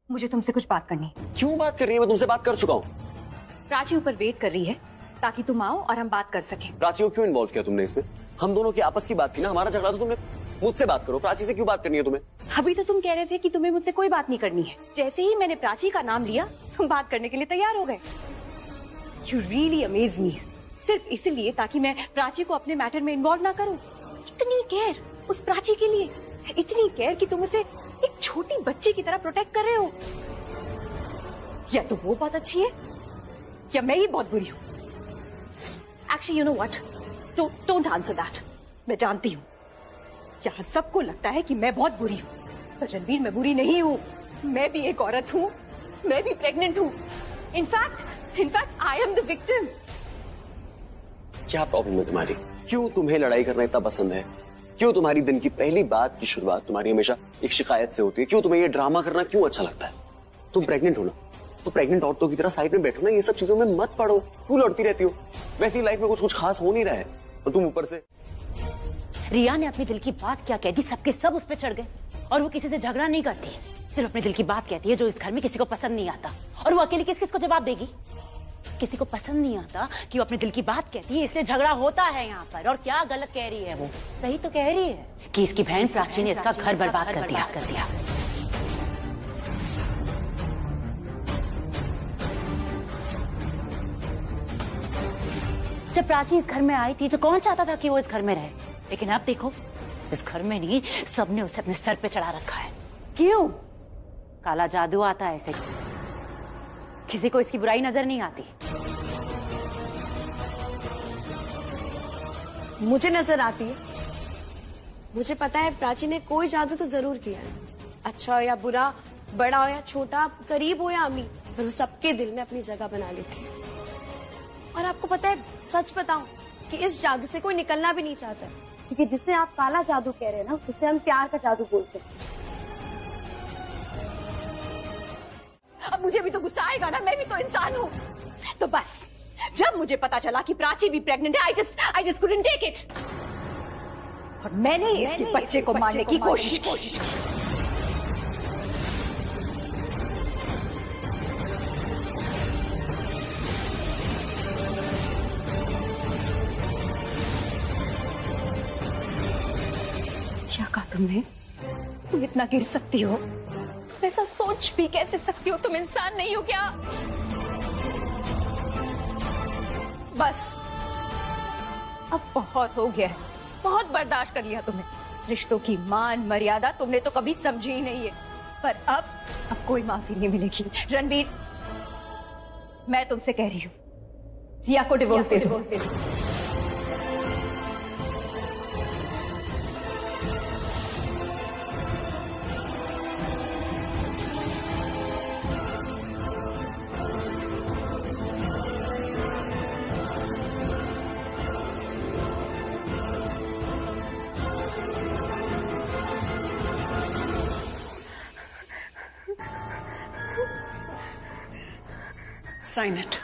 मुझे तुमसे कुछ बात करनी है। क्यों बात कर रही है? मैं तुमसे बात कर चुका हूँ। प्राची ऊपर वेट कर रही है ताकि तुम आओ और हम बात कर सकें। प्राची को क्यों इन्वॉल्व किया तुमने इसमें? हम दोनों की आपस की बात थी ना, हमारा झगड़ा। तो तुमने मुझसे बात करो, प्राची से क्यों बात करनी है तुम्हें? अभी तो तुम कह रहे थे कि तुम्हें मुझसे कोई बात नहीं करनी है। जैसे ही मैंने प्राची का नाम लिया तुम बात करने के लिए तैयार हो गए। यू रियली अमेज मी। सिर्फ इसीलिए ताकि मैं प्राची को अपने मैटर में इन्वॉल्व ना करूं। इतनी केयर उस प्राची के लिए, इतनी केयर कि तुम उसे एक छोटी बच्ची की तरह प्रोटेक्ट कर रहे हो। या तो वो बहुत अच्छी है या मैं ही बहुत बुरी हूँ। Actually you know what, don't answer that. मैं जानती हूँ यहाँ सबको लगता है कि मैं बहुत बुरी हूँ, पर रणवीर मैं बुरी नहीं हूँ। मैं भी एक औरत हूँ, मैं भी प्रेग्नेंट हूँ। In fact I am the victim. क्या प्रॉब्लम है तुम्हारी? क्यों तुम्हें लड़ाई करना इतना पसंद है? क्यों तुम्हारी दिन की पहली बात की शुरुआत तुम्हारी हमेशा एक शिकायत से होती है? क्यों तुम्हें ये ड्रामा करना क्यों अच्छा लगता है? तुम प्रेग्नेंट हो ना, तो प्रेग्नेंट औरतों की तरह साइड में बैठो ना, ये सब चीजों में मत पड़ो। क्यों लड़ती रहती हो? वैसी लाइफ में कुछ खास हो नहीं रहा है और तुम ऊपर से। रिया ने अपने दिल की बात क्या कह दी, सबके सब उस पर चढ़ गए। और वो किसी से झगड़ा नहीं करती, सिर्फ अपने दिल की बात कहती है जो इस घर में किसी को पसंद नहीं आता। और वो अकेली किस किस को जवाब देगी? किसी को पसंद नहीं आता कि वो अपने दिल की बात कहती है, इसलिए झगड़ा होता है यहाँ पर। और क्या गलत कह रही है वो? सही तो कह रही है कि इसकी बहन प्राची ने इसका घर बर्बाद कर दिया। जब प्राची इस घर में आई थी तो कौन चाहता था कि वो इस घर में रहे? लेकिन अब देखो, इस घर में नहीं, सबने उसे अपने सर पे चढ़ा रखा है। क्यों? काला जादू आता है ऐसे, किसी को इसकी बुराई नजर नहीं आती। मुझे नजर आती है। मुझे पता है प्राची ने कोई जादू तो जरूर किया है, अच्छा हो या बुरा, बड़ा हो या छोटा, करीब हो या अमीर, पर वो सबके दिल में अपनी जगह बना लेती है। और आपको पता है, सच बताऊं कि इस जादू से कोई निकलना भी नहीं चाहता है, क्योंकि जिससे आप काला जादू कह रहे हैं ना, उससे हम प्यार का जादू बोलते हैं। अब मुझे भी तो गुस्सा आएगा ना, मैं भी तो इंसान हूँ। तो बस जब मुझे पता चला कि प्राची भी प्रेग्नेंट है, I just couldn't take it। और मैंने इसके बच्चे को मारने की कोशिश की। क्या कहा तुमने? तुम इतना गिर सकती हो? तुम ऐसा सोच भी कैसे सकती हो? तुम इंसान नहीं हो क्या? बस अब बहुत हो गया है, बहुत बर्दाश्त कर लिया तुमने। रिश्तों की मान मर्यादा तुमने तो कभी समझी ही नहीं है, पर अब कोई माफी नहीं मिलेगी। रणवीर, मैं तुमसे कह रही हूँ, रिया को डिवोर्स दे दो। Sign it.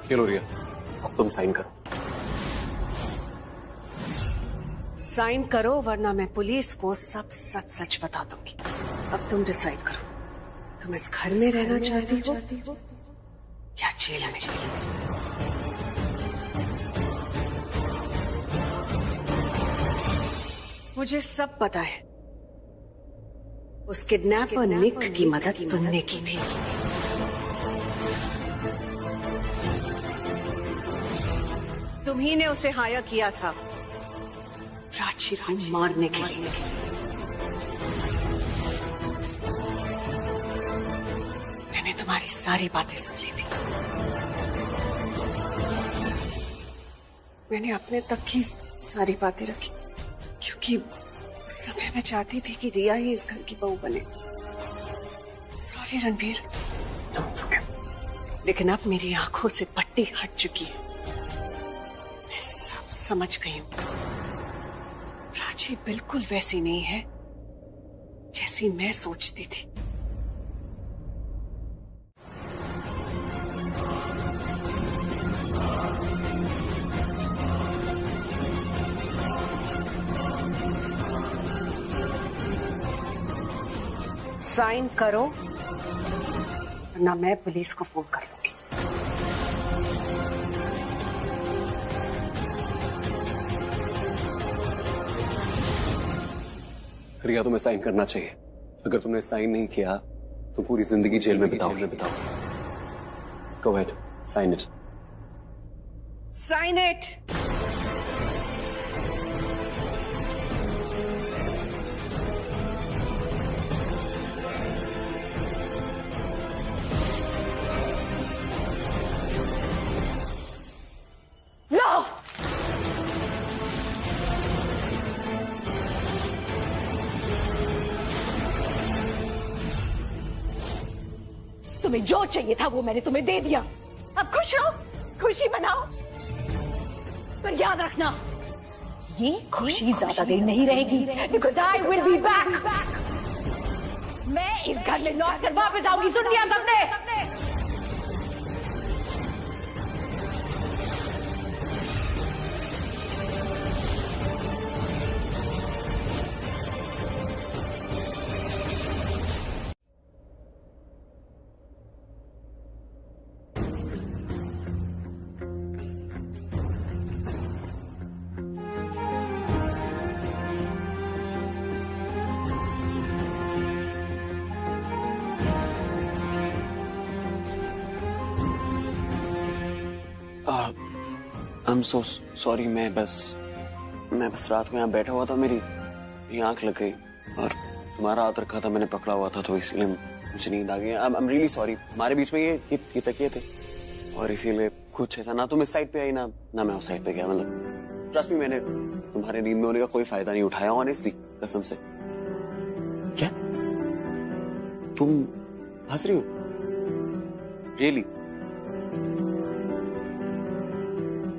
ये लो रिया, अब तुम साइन करो। साइन करो वरना मैं पुलिस को सब सच सच बता दूंगी। अब तुम डिसाइड करो, तुम इस घर में रहना चाहती हो या जेल में? मुझे सब पता है, उस किडनैपर निक की मदद तुमने की थी। तुम्ही ने उसे हायर किया था प्राची को मारने के लिए। मैंने तुम्हारी सारी बातें सुन ली थी, मैंने अपने तक की सारी बातें रखी, क्योंकि उस समय मैं चाहती थी कि रिया ही इस घर की बहू बने। सॉरी रणबीर, लेकिन अब मेरी आंखों से पट्टी हट चुकी है। मैं सब समझ गई हूं। प्राची बिल्कुल वैसी नहीं है जैसी मैं सोचती थी। साइन करो वरना मैं पुलिस को फोन कर लूंगी। रिया, तुम्हें साइन करना चाहिए। अगर तुमने साइन नहीं किया तो पूरी जिंदगी जेल में बिताओगे। Go ahead, sign it. Sign it. तुम्हें जो चाहिए था वो मैंने तुम्हें दे दिया। अब खुश हो, खुशी मनाओ। पर याद रखना, ये खुशी ज्यादा देर नहीं रहेगी, because I will be back. मैं इस घर में लौट कर वापस आऊंगी। सुन लिया सबने? I'm so sorry। मैं बस रात को यहाँ बैठा हुआ था, मेरी आंख लग गई और तुम्हारा हाथ रखा था, मैंने पकड़ा हुआ था, तो इसलिए मुझे नींद आ गई। I'm really sorry। हमारे बीच में ये तकिए थे और इसीलिए कुछ ऐसा, ना तुम इस साइड पे आई ना मैं उस साइड पे गया। मतलब ट्रस्ट मी, मैंने तुम्हारे नींद में होने का कोई फायदा नहीं उठाया, ऑनेस्टली, कसम से। क्या तुम हंस रही हो? रियली?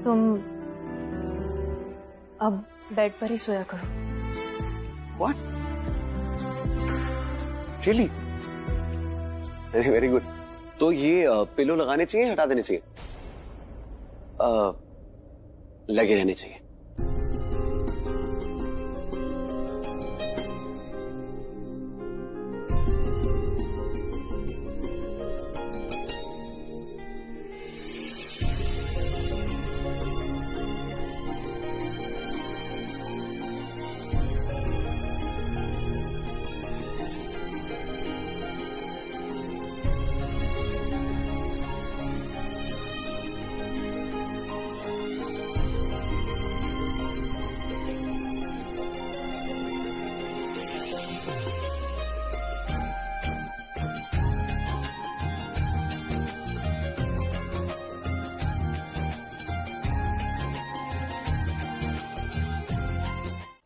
तुम अब बेड पर ही सोया करो। What? Really? Very good. तो ये पिलो लगाने चाहिए, हटा देने चाहिए? लगे रहने चाहिए।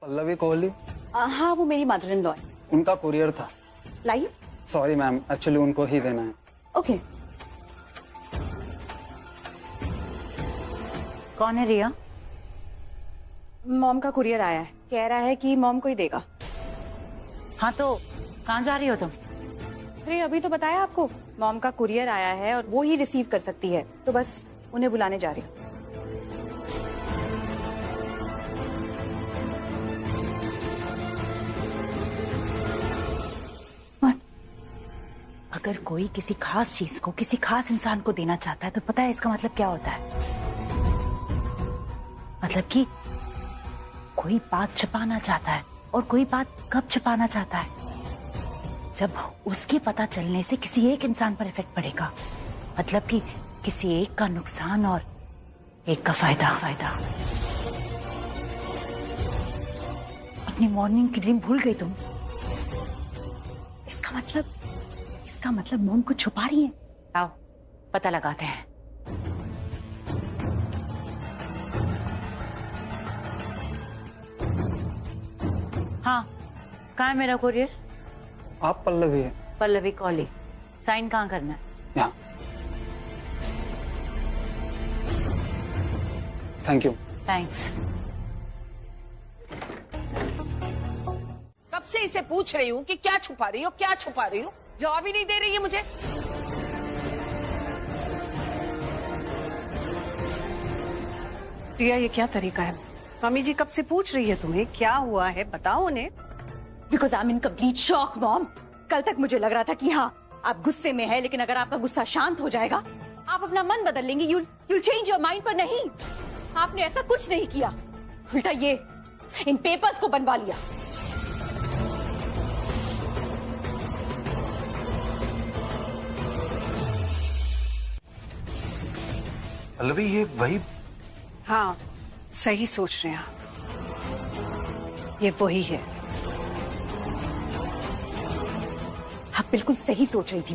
पल्लवी कोहली? हाँ, वो मेरी मदर इन लॉ है। उनका कुरियर था। लाइए। सॉरी मैम, एक्चुअली उनको ही देना है। ओके। कौन है रिया? मॉम का कुरियर आया है, कह रहा है कि मॉम को ही देगा। हाँ तो कहाँ जा रही हो तुम? अरे अभी तो बताया आपको, मॉम का कुरियर आया है और वो ही रिसीव कर सकती है, तो बस उन्हें बुलाने जा रही हूँ। अगर कोई किसी खास चीज को किसी खास इंसान को देना चाहता है तो पता है इसका मतलब क्या होता है? मतलब कि कोई बात छिपाना चाहता है, और कोई बात कब छिपाना चाहता है? जब उसके पता चलने से किसी एक इंसान पर इफेक्ट पड़ेगा। मतलब कि किसी एक का नुकसान और एक का फायदा। अपनी मॉर्निंग की ड्रीम भूल गई तुम? इसका मतलब मॉम को छुपा रही है। आओ पता लगाते हैं। हाँ, कहाँ है मेरा कुरियर? आप पल्लवी है? पल्लवी कोहली। साइन कहाँ करना है? यहाँ। Thank you. थैंक्स। कब से इसे पूछ रही हूँ कि क्या छुपा रही हो, क्या छुपा रही हो, जवाब ही नहीं दे रही है मुझे। रिया, ये क्या तरीका है? मम्मी जी कब से पूछ रही है तुम्हें क्या हुआ है, बताओ उन्हें। Because I am in complete shock mom. कल तक मुझे लग रहा था कि हाँ आप गुस्से में है, लेकिन अगर आपका गुस्सा शांत हो जाएगा आप अपना मन बदल लेंगे, you'll change your mind। पर नहीं, आपने ऐसा कुछ नहीं किया, उल्टा ये इन पेपर्स को बनवा लिया। पल्लवी, ये वही? हाँ, सही सोच रहे हैं आप, ये वही है। आप बिल्कुल सही सोच रही थी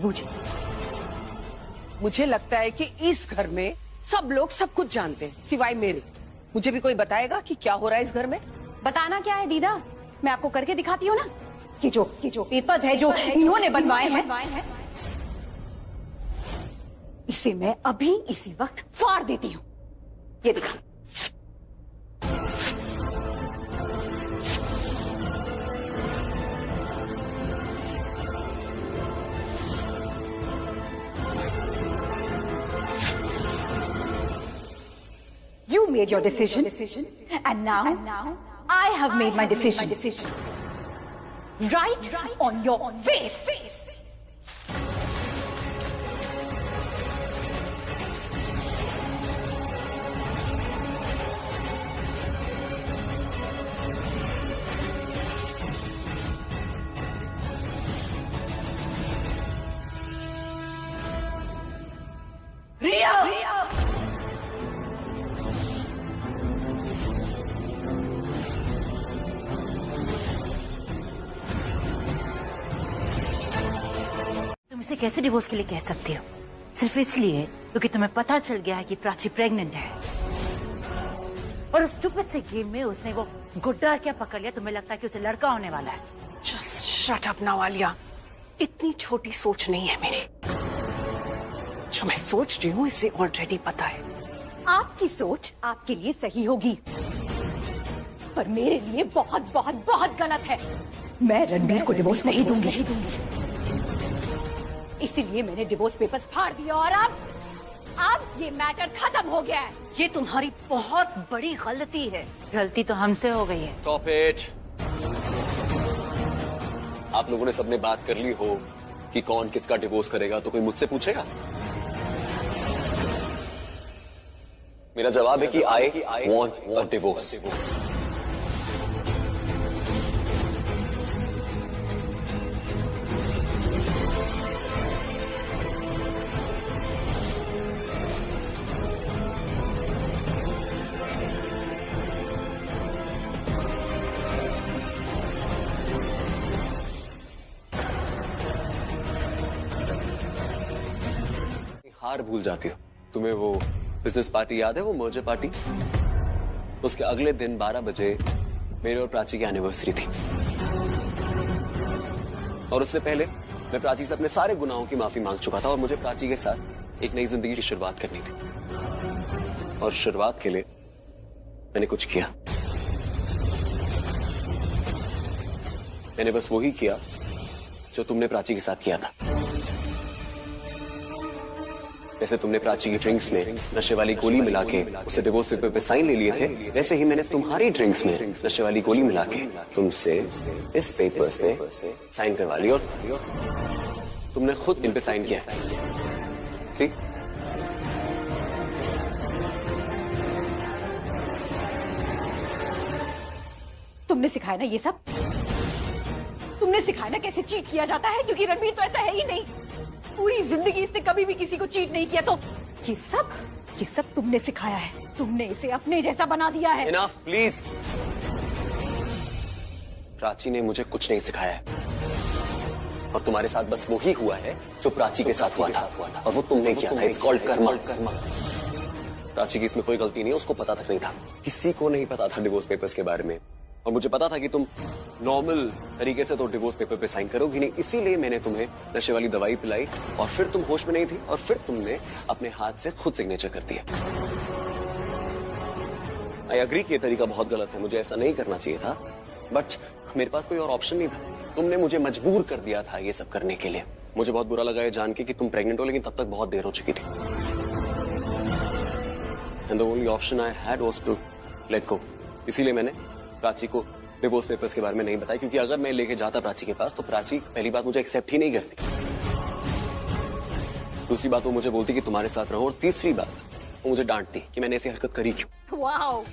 मुझे लगता है कि इस घर में सब लोग सब कुछ जानते हैं सिवाय मेरे। मुझे भी कोई बताएगा कि क्या हो रहा है इस घर में। बताना क्या है दीदा, मैं आपको करके दिखाती हूँ ना कि जो पेपर्स है जो इन्होंने बनवाए हैं, इसे मैं अभी इसी वक्त फाड़ देती हूँ। ये दिखा। You made your decision, and now I have made my decision. Right on your face. Riya! तुम इसे कैसे डिवोर्स के लिए कह सकती हो? सिर्फ इसलिए क्योंकि तुम्हें पता चल गया है कि प्राची प्रेग्नेंट है, और उस स्टूपिड से गेम में उसने वो गुड्डा क्या पकड़ लिया, तुम्हें लगता है कि उसे लड़का होने वाला है। Just shut up now Alia, इतनी छोटी सोच नहीं है मेरी। जो मैं सोच रही हूँ इसे ऑलरेडी पता है। आपकी सोच आपके लिए सही होगी, पर मेरे लिए बहुत बहुत बहुत गलत है। मैं रणबीर को डिवोर्स नहीं दूंगी। इसीलिए मैंने डिवोर्स पेपर्स फाड़ दिया, और अब ये मैटर खत्म हो गया है। ये तुम्हारी बहुत बड़ी गलती है। गलती तो हमसे हो गई है। Stop it! आप लोगों ने सबने बात कर ली हो कि कौन किसका डिवोर्स करेगा, तो कोई मुझसे पूछेगा? मेरा जवाब है कि आई वॉन्ट अ डिवोर्स। हार भूल जाती हो। तुम्हें वो बिजनेस पार्टी याद है, वो मर्जर पार्टी? उसके अगले दिन 12 बजे मेरे और प्राची की एनिवर्सरी थी, और उससे पहले मैं प्राची से अपने सारे गुनाहों की माफी मांग चुका था, और मुझे प्राची के साथ एक नई जिंदगी की शुरुआत करनी थी। और शुरुआत के लिए मैंने कुछ किया। मैंने बस वही किया जो तुमने प्राची के साथ किया था। जैसे तुमने प्राची की ड्रिंक्स में नशे वाली गोली मिला के उसे डिवोर्स पेपर पे साइन ले लिए थे, वैसे ही मैंने तुम्हारी ड्रिंक्स में नशे वाली गोली मिला के तुमसे इस पेपर्स पे साइन करवा ली, और तुमने खुद इन पे साइन किया है। सी? तुमने सिखाया ना ये सब? तुमने सिखाया ना कैसे चीट किया जाता है? क्योंकि रणबीर तो ऐसा है ही नहीं। पूरी जिंदगी इसने कभी भी किसी को चीट नहीं किया, तो ये सब तुमने सिखाया है। तुमने इसे अपने जैसा बना दिया है। Enough please. प्राची ने मुझे कुछ नहीं सिखाया है, और तुम्हारे साथ बस वही हुआ है जो प्राची के साथ हुआ था, और वो तुमने किया था। It's called Karma. प्राची की इसमें कोई गलती नहीं है, उसको पता तक नहीं था। किसी को नहीं पता था डिवोर्स पेपर्स के बारे में, और मुझे पता था कि तुम नॉर्मल तरीके से तो डिवोर्स पेपर पे साइन करोगी नहीं, इसीलिए मैंने तुम्हें नशे वाली दवाई पिलाई, और फिर तुम होश में नहीं थी, और फिर तुमने अपने हाथ से खुद सिग्नेचर कर दिया। आई एग्री कि ये तरीका बहुत गलत है, मुझे ऐसा नहीं करना चाहिए था, बट मेरे पास कोई और ऑप्शन नहीं था। तुमने मुझे मजबूर कर दिया था ये सब करने के लिए। मुझे बहुत बुरा लगा ये जान के कि तुम प्रेग्नेंट हो, लेकिन तब तक बहुत देर हो चुकी थी। And the only option I had was to let go. इसीलिए मैंने प्राची को डिवोर्स पेपर्स के बारे में नहीं बताया, क्योंकि अगर मैं लेके जाता प्राची के पास तो प्राची पहली बात मुझे एक्सेप्ट ही नहीं करती, दूसरी बात वो मुझे बोलती कि तुम्हारे साथ रहो, और तीसरी बात वो मुझे डांटती कि मैंने ऐसी हरकत करी क्यों। Wow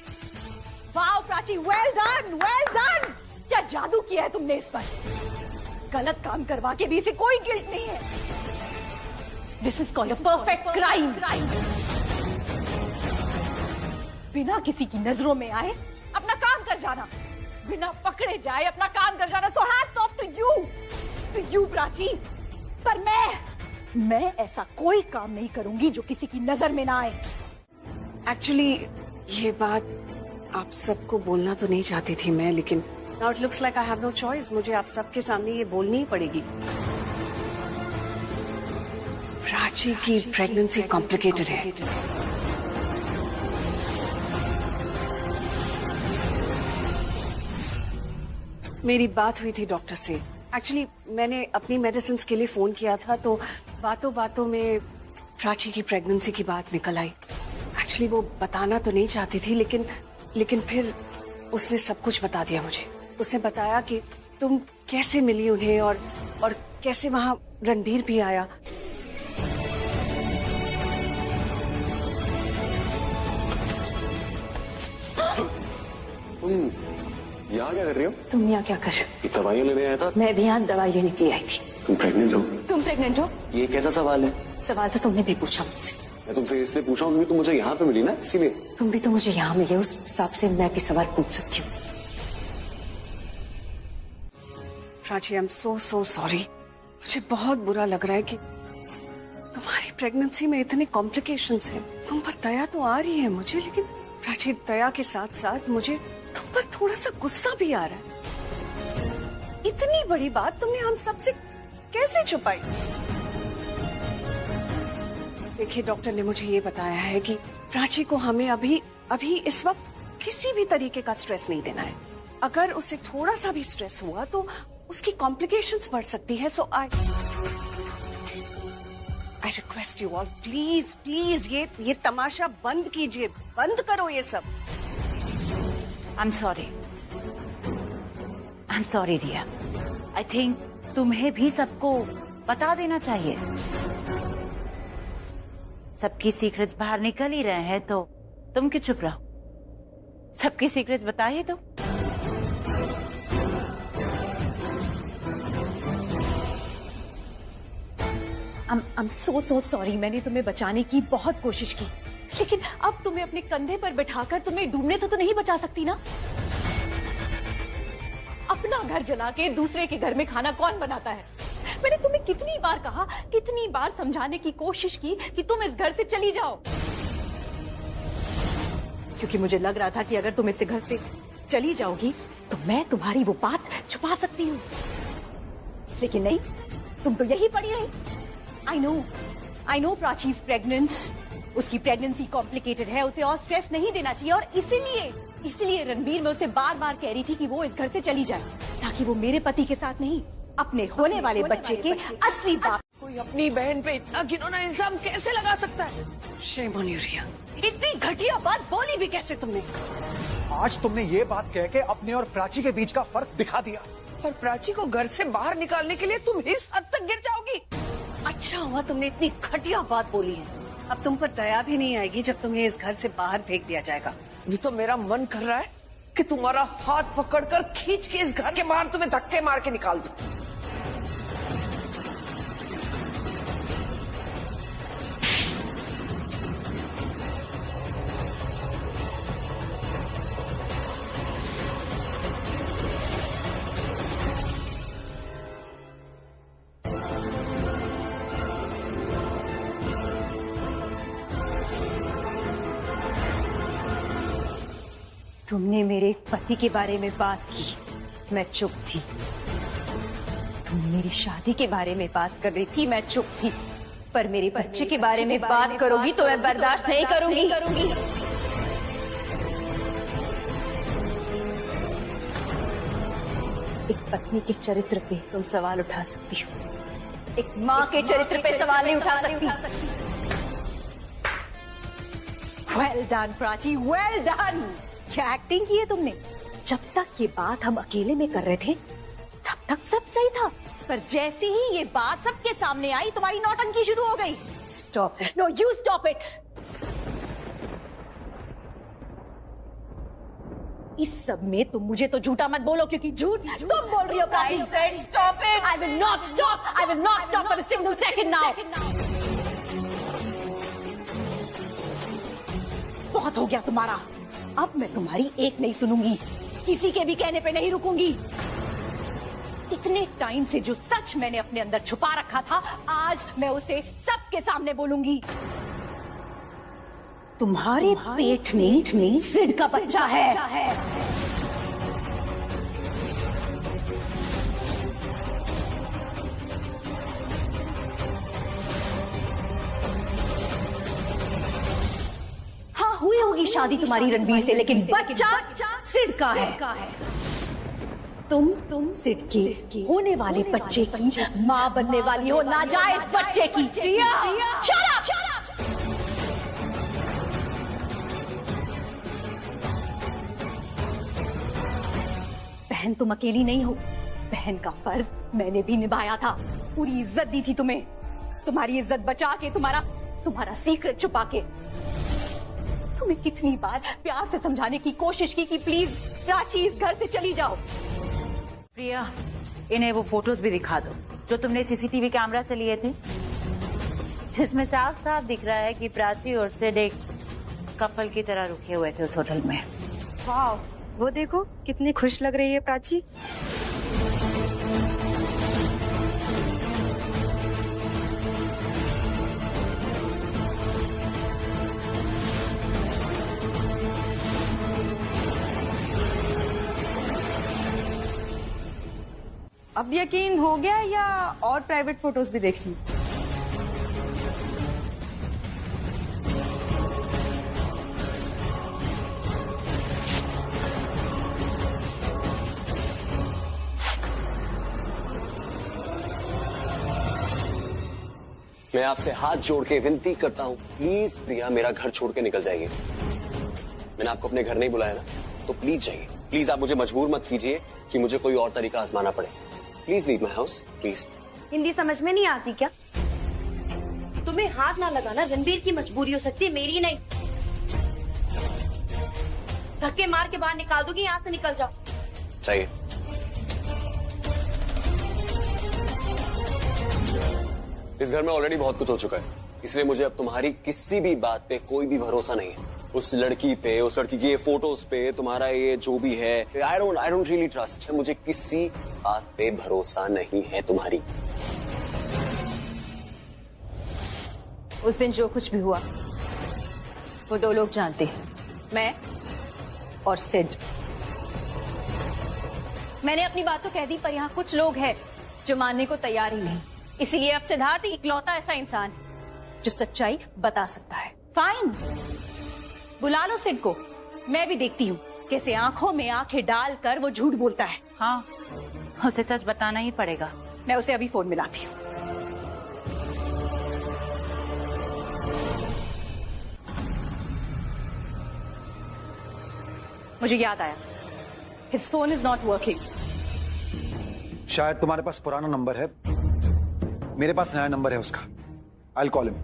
wow Prachi, well done well done. क्या जादू किया है तुमने इस पर। गलत काम करवा के भी इसे कोई गिल्ट नहीं है। This is called a perfect crime. बिना किसी की नजरों में आए अपना काम कर जाना, बिना पकड़े जाए अपना काम कर जाना। So hats off to you Prachi. पर मैं ऐसा कोई काम नहीं करूंगी जो किसी की नजर में ना आए। एक्चुअली ये बात आप सबको बोलना तो नहीं चाहती थी मैं, लेकिन now it looks like I have no choice. मुझे आप सबके सामने ये बोलनी ही पड़ेगी। प्राची की प्रेगनेंसी कॉम्प्लिकेटेड है। मेरी बात हुई थी डॉक्टर से। एक्चुअली मैंने अपनी मेडिसिन के लिए फोन किया था, तो बातों बातों में प्राची की प्रेगनेंसी की बात निकल आई। एक्चुअली वो बताना तो नहीं चाहती थी, लेकिन फिर उसने सब कुछ बता दिया मुझे। उसने बताया कि तुम कैसे मिली उन्हें और कैसे वहां रणबीर भी आया। तुम यहाँ क्या कर रही हो? तुम यहाँ क्या कर रहे हो? दवाइयाँ लेने आया था। मैं भी यहाँ दवाई लेने के लिए आई थी। तुम प्रेग्नेंट हो? तुम प्रेग्नेंट हो? ये कैसा सवाल है? सवाल तो तुमने भी पूछा मुझसे। मैं तुमसे इसलिए पूछा हूँ क्योंकि तुम मुझे यहाँ पे मिली ना, इसीलिए। तुम भी तो मुझे यहाँ मिले, उस हिसाब से मैं भी सवाल पूछ सकती हूँ। Prachi, I am so sorry. मुझे बहुत बुरा लग रहा है कि तुम्हारी प्रेगनेंसी में इतने कॉम्प्लिकेशंस हैं। तुम पर दया तो आ रही है मुझे, लेकिन प्राची दया के साथ साथ मुझे तुम पर थोड़ा सा गुस्सा भी आ रहा है। इतनी बड़ी बात तुमने हम सबसे कैसे छुपाई? देखिए, डॉक्टर ने मुझे ये बताया है कि प्राची को हमें अभी इस वक्त किसी भी तरीके का स्ट्रेस नहीं देना है। अगर उसे थोड़ा सा भी स्ट्रेस हुआ तो उसकी कॉम्प्लिकेशंस बढ़ सकती है। So I request you all, please ये तमाशा बंद कीजिए, बंद करो ये सब। I am sorry Riya. I think तुम्हें भी सबको बता देना चाहिए। सबकी सीक्रेट्स बाहर निकल ही रहे हैं तो तुम क्यों चुप रहो? सबकी सीक्रेट्स बताइए तो। I'm so sorry। मैंने तुम्हें बचाने की बहुत कोशिश की, लेकिन अब तुम्हें अपने कंधे पर बिठाकर तुम्हें डूबने से तो नहीं बचा सकती ना। अपना घर जला के दूसरे के घर में खाना कौन बनाता है? मैंने तुम्हें कितनी बार कहा, कितनी बार समझाने की कोशिश की कि तुम इस घर से चली जाओ, क्योंकि मुझे लग रहा था कि अगर तुम इस घर से चली जाओगी तो मैं तुम्हारी वो बात छुपा सकती हूँ। लेकिन नहीं, तुम तो यही पड़ी रही। I know Prachi is pregnant, उसकी प्रेगनेंसी कॉम्प्लिकेटेड है, उसे और स्ट्रेस नहीं देना चाहिए, और इसीलिए रणबीर मैं उसे बार बार कह रही थी कि वो इस घर से चली जाए, ताकि वो मेरे पति के साथ नहीं, अपने होने वाले बच्चे के असली बाप। कोई अपनी बहन पे इतना घिनौना इल्जाम कैसे लगा सकता है? शेम ऑन यू रिया। इतनी घटिया बात बोली भी कैसे तुमने? आज तुमने ये बात कह के अपने और प्राची के बीच का फर्क दिखा दिया। और प्राची को घर से बाहर निकालने के लिए तुम इस हद तक गिर जाओगी? अच्छा हुआ तुमने इतनी घटिया बात बोली है। अब तुम पर दया भी नहीं आएगी जब तुम्हें इस घर से बाहर फेंक दिया जाएगा। ये तो मेरा मन कर रहा है कि तुम्हारा हाथ पकड़कर खींच के इस घर के बाहर तुम्हें धक्के मार के निकाल दूं। तुमने मेरे पति के बारे में बात की, मैं चुप थी। तुम मेरी शादी के बारे में बात कर रही थी, मैं चुप थी। पर मेरे बच्चे के बारे में बात करोगी तो मैं बर्दाश्त नहीं करूंगी। एक पत्नी के चरित्र पे तुम सवाल उठा सकती हो, एक माँ के चरित्र पे सवाल नहीं उठा सकती। Well done Prachi, well done. क्या एक्टिंग की है तुमने। जब तक ये बात हम अकेले में कर रहे थे तब तक सब सही था, पर जैसे ही ये बात सबके सामने आई तुम्हारी नौटंकी शुरू हो गई। Stop it. No, you stop it. इस सब में तुम मुझे तो झूठा मत बोलो, क्योंकि झूठ तुम बोल रही हो Prachi. Stop it. I will not stop. I will not stop for a single second now. बहुत हो गया तुम्हारा। अब मैं तुम्हारी एक नहीं सुनूंगी, किसी के भी कहने पे नहीं रुकूंगी। इतने टाइम से जो सच मैंने अपने अंदर छुपा रखा था, आज मैं उसे सबके सामने बोलूंगी। तुम्हारे पेट में सिड का बच्चा है। हाँ, हुई होगी शादी तुम्हारी रणवीर से, लेकिन बच्चा सिड का है। तुम सिड के होने वाले बच्चे की माँ बनने वाली हो, नाजायज बच्चे की। प्रिया, shut up! बहन तुम अकेली नहीं हो, बहन का फर्ज मैंने भी निभाया था। पूरी इज्जत दी थी तुम्हें, तुम्हारी इज्जत बचा के, तुम्हारा सीक्रेट छुपा के। तुम्हें कितनी बार प्यार से समझाने की कोशिश की कि प्लीज प्राची इस घर से चली जाओ। प्रिया, इन्हें वो फोटोज भी दिखा दो जो तुमने सीसीटीवी कैमरा से लिए थे, जिसमें साफ साफ दिख रहा है कि प्राची और सिड एक कपल की तरह रुके हुए थे उस होटल में। वाह, वो देखो कितनी खुश लग रही है प्राची। अब यकीन हो गया या और प्राइवेट फोटोज भी देखनी? मैं आपसे हाथ जोड़ के विनती करता हूँ, प्लीज प्रिया मेरा घर छोड़ के निकल जाइए। मैंने आपको अपने घर नहीं बुलाया ना, तो प्लीज जाइए। प्लीज आप मुझे मजबूर मत कीजिए कि मुझे कोई और तरीका आजमाना पड़े। Please leave my house, please. Hindi समझ में नहीं आती क्या? तुम्हें हाथ ना लगाना रणबीर की मजबूरी हो सकती है, मेरी नहीं। धक्के मार के बाहर निकाल दूंगी, यहाँ से निकल जाओ। चाहिए। इस घर में ऑलरेडी बहुत कुछ हो चुका है, इसलिए मुझे अब तुम्हारी किसी भी बात पे कोई भी भरोसा नहीं है। उस लड़की पे, उस लड़की की ये फोटोज पे, तुम्हारा ये जो भी है, आई डोंट रियली ट्रस्ट। मुझे किसी बात पे भरोसा नहीं है तुम्हारी। उस दिन जो कुछ भी हुआ वो दो लोग जानते हैं, मैं और सिड। मैंने अपनी बात तो कह दी, पर यहाँ कुछ लोग हैं जो मानने को तैयार ही नहीं। इसीलिए अब सिद्धार्थ इकलौता ऐसा इंसान जो सच्चाई बता सकता है। फाइन, बुला लो सिड को, मैं भी देखती हूँ कैसे आंखों में आंखें डालकर वो झूठ बोलता है। हाँ, उसे सच बताना ही पड़ेगा। मैं उसे अभी फोन मिलाती हूँ। मुझे याद आया, his phone is not working. शायद तुम्हारे पास पुराना नंबर है, मेरे पास नया नंबर है उसका। I will call him.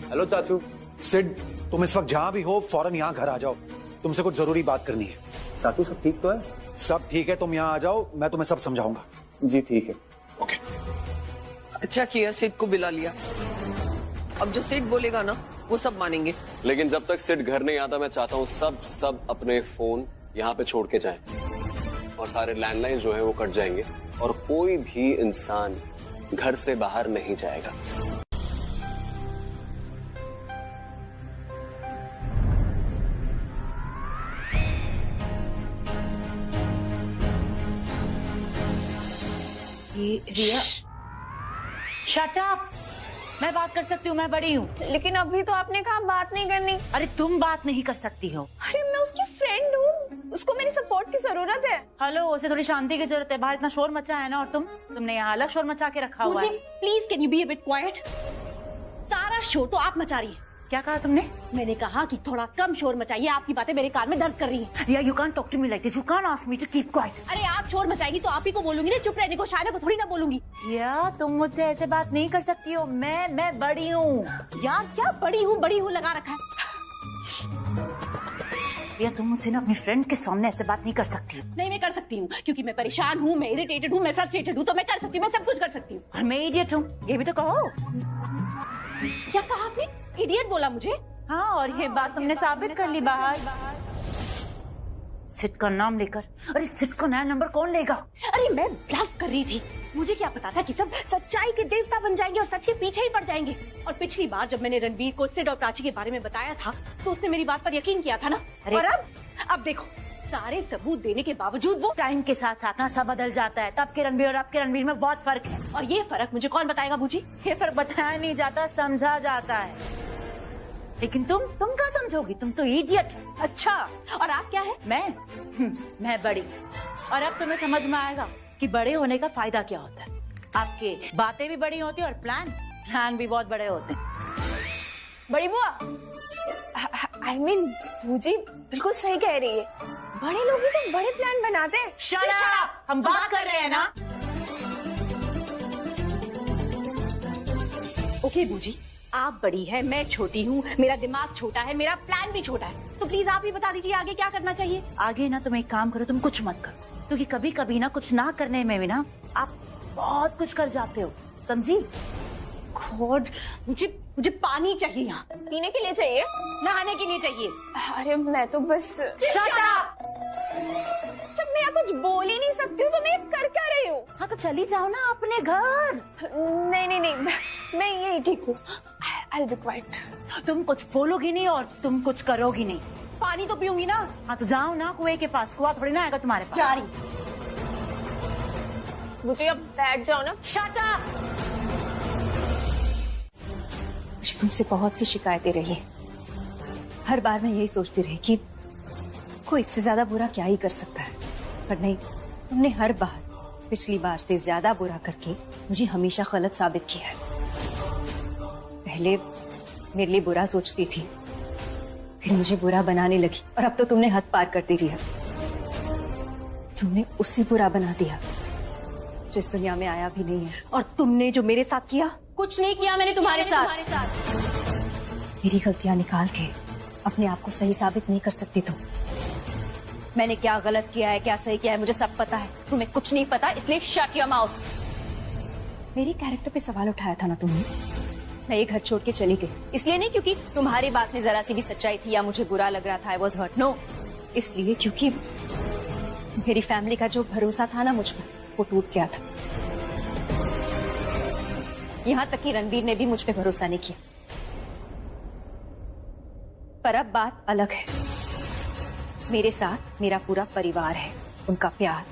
Hello चाचू। सिड, तुम इस वक्त जहां भी हो फौरन यहाँ घर आ जाओ, तुमसे कुछ जरूरी बात करनी है। चाचू सब ठीक तो है? सब ठीक है, तुम यहाँ आ जाओ, मैं तुम्हें सब समझाऊंगा। जी ठीक है। ओके। अच्छा किया सिड को बुला लिया। अब जो सिड बोलेगा ना वो सब मानेंगे। लेकिन जब तक सिड घर नहीं आता, मैं चाहता हूँ सब अपने फोन यहाँ पे छोड़ के जाएं और सारे लैंडलाइन जो है वो कट जाएंगे और कोई भी इंसान घर से बाहर नहीं जाएगा। ये रिया, शट अप। मैं बात कर सकती हूँ, मैं बड़ी हूँ। लेकिन अभी तो आपने कहा बात नहीं करनी। अरे तुम बात नहीं कर सकती हो। अरे मैं उसकी फ्रेंड हूँ, उसको मेरी सपोर्ट की जरूरत है। हेलो, उसे थोड़ी शांति की जरूरत है। बाहर इतना शोर मचा है ना, और तुमने यहाँ अलग शोर मचा के रखा हुआ है। Please can you be a bit quite? सारा शोर तो आप मचा रही है। क्या कहा तुमने? मैंने कहा कि थोड़ा कम शोर मचाइए, आपकी बातें मेरे कान में दर्द कर रही हैं। Riya, you can't talk to me like this, you can't ask me to keep quiet. अरे आप शोर मचाएंगी तो आप ही को बोलूंगी ना, चुप रहने को। शायद को थोड़ी ना बोलूंगी। या तुम मुझसे ऐसे बात नहीं कर सकती हो। मैं बड़ी हूँ। यार क्या बड़ी हूँ लगा रखा है। या तुम मुझसे ना अपनी फ्रेंड के सामने ऐसे बात नहीं कर सकती हो। नहीं, मैं कर सकती हूँ, क्योंकि मैं परेशान हूँ, मैं इरिटेटेड हूँ, मैं फ्रस्ट्रेटेड हूँ, तो मैं कर सकती हूँ, मैं सब कुछ कर सकती हूँ। और मैं इडियट हूँ, ये भी तो कहो। क्या कहा आपने? इडियट बोला मुझे? हाँ, और ये बात तुमने साबित कर ली बाहर। सिट का नाम लेकर। अरे सिट का नया नंबर कौन लेगा? अरे मैं ब्लफ कर रही थी। मुझे क्या पता था कि सब सच्चाई के देवता बन जाएंगे और सच के पीछे ही पड़ जाएंगे। और पिछली बार जब मैंने रणबीर को सिड और प्राची के बारे में बताया था तो उसने मेरी बात पर यकीन किया था ना। और अब देखो, सारे सबूत देने के बावजूद वो। टाइम के साथ साथ ना सब बदल जाता है। तब के रणबीर और अब के रणबीर में बहुत फर्क है। और ये फर्क मुझे कौन बताएगा बूजी? ये फर्क बताया नहीं जाता, समझा जाता है। लेकिन तुम क्या समझोगी? तुम तो इडियट। अच्छा, और आप क्या है? मैं बड़ी। और अब तुम्हें समझ में आएगा कि बड़े होने का फायदा क्या होता है। आपके बातें भी बड़ी होती है और प्लान भी बहुत बड़े होते हैं। बड़ी बुआ, I mean, बूजी बिल्कुल सही कह रही है। बड़े लोग ही तो बड़े प्लान बनाते हैं। Shut up! हम बात कर रहे हैं ना। ओके बूजी, आप बड़ी है, मैं छोटी हूँ, मेरा दिमाग छोटा है, मेरा प्लान भी छोटा है। तो प्लीज आप ही बता दीजिए आगे क्या करना चाहिए। आगे ना तुम एक काम करो, तुम कुछ मत करो, क्योंकि कभी कभी ना कुछ ना करने में भी ना आप बहुत कुछ कर जाते हो, समझी? गॉड, मुझे पानी चाहिए। यहाँ पीने के लिए चाहिए? नहाने के लिए चाहिए। अरे मैं तो बस। Shut up! जब मैं यहाँ कुछ बोल ही नहीं सकती हूँ तो मैं कर क्या रही हूँ? हाँ तो चली जाओ ना अपने घर। नहीं, मैं यही ठीक हूँ। I'll be quiet. तुम कुछ बोलोगी नहीं और तुम कुछ करोगी नहीं। पानी तो पीऊंगी ना। हाँ तो जाओ ना कुएं के पास, कुआं थोड़ी ना आएगा तुम्हारे पास। जा रही। मुझे अब बैठ जाओ ना। Shut up! मुझे तुमसे बहुत सी शिकायतें रही है। हर बार मैं यही सोचती रही कि कोई इससे ज्यादा बुरा क्या ही कर सकता है, पर नहीं, तुमने हर बार पिछली बार से ज्यादा बुरा करके मुझे हमेशा गलत साबित किया है। पहले मेरे लिए बुरा सोचती थी, फिर मुझे बुरा बनाने लगी, और अब तो तुमने हद पार कर दी है। तुमने उसे बुरा बना दिया जो इस दुनिया में आया भी नहीं है। और तुमने जो मेरे साथ किया, कुछ नहीं किया मैंने तुम्हारे साथ। मेरी गलतियां निकाल के अपने आप को सही साबित नहीं कर सकती तुम। मैंने क्या गलत किया है, क्या सही किया है, मुझे सब पता है। तुम्हें कुछ नहीं पता, इसलिए शट योर माउथ। मेरी कैरेक्टर पे सवाल उठाया था ना तुमने। मैं ये घर छोड़ के चली गई, इसलिए नहीं क्योंकि तुम्हारी बात में जरा सी भी सच्चाई थी या मुझे बुरा लग रहा था, आई वॉज हर्ट। नो, इसलिए क्योंकि मेरी फैमिली का जो भरोसा था ना मुझ पर, वो टूट गया था। यहाँ तक कि रणबीर ने भी मुझ पे भरोसा नहीं किया। पर अब बात अलग है। मेरे साथ मेरा पूरा परिवार है, उनका प्यार,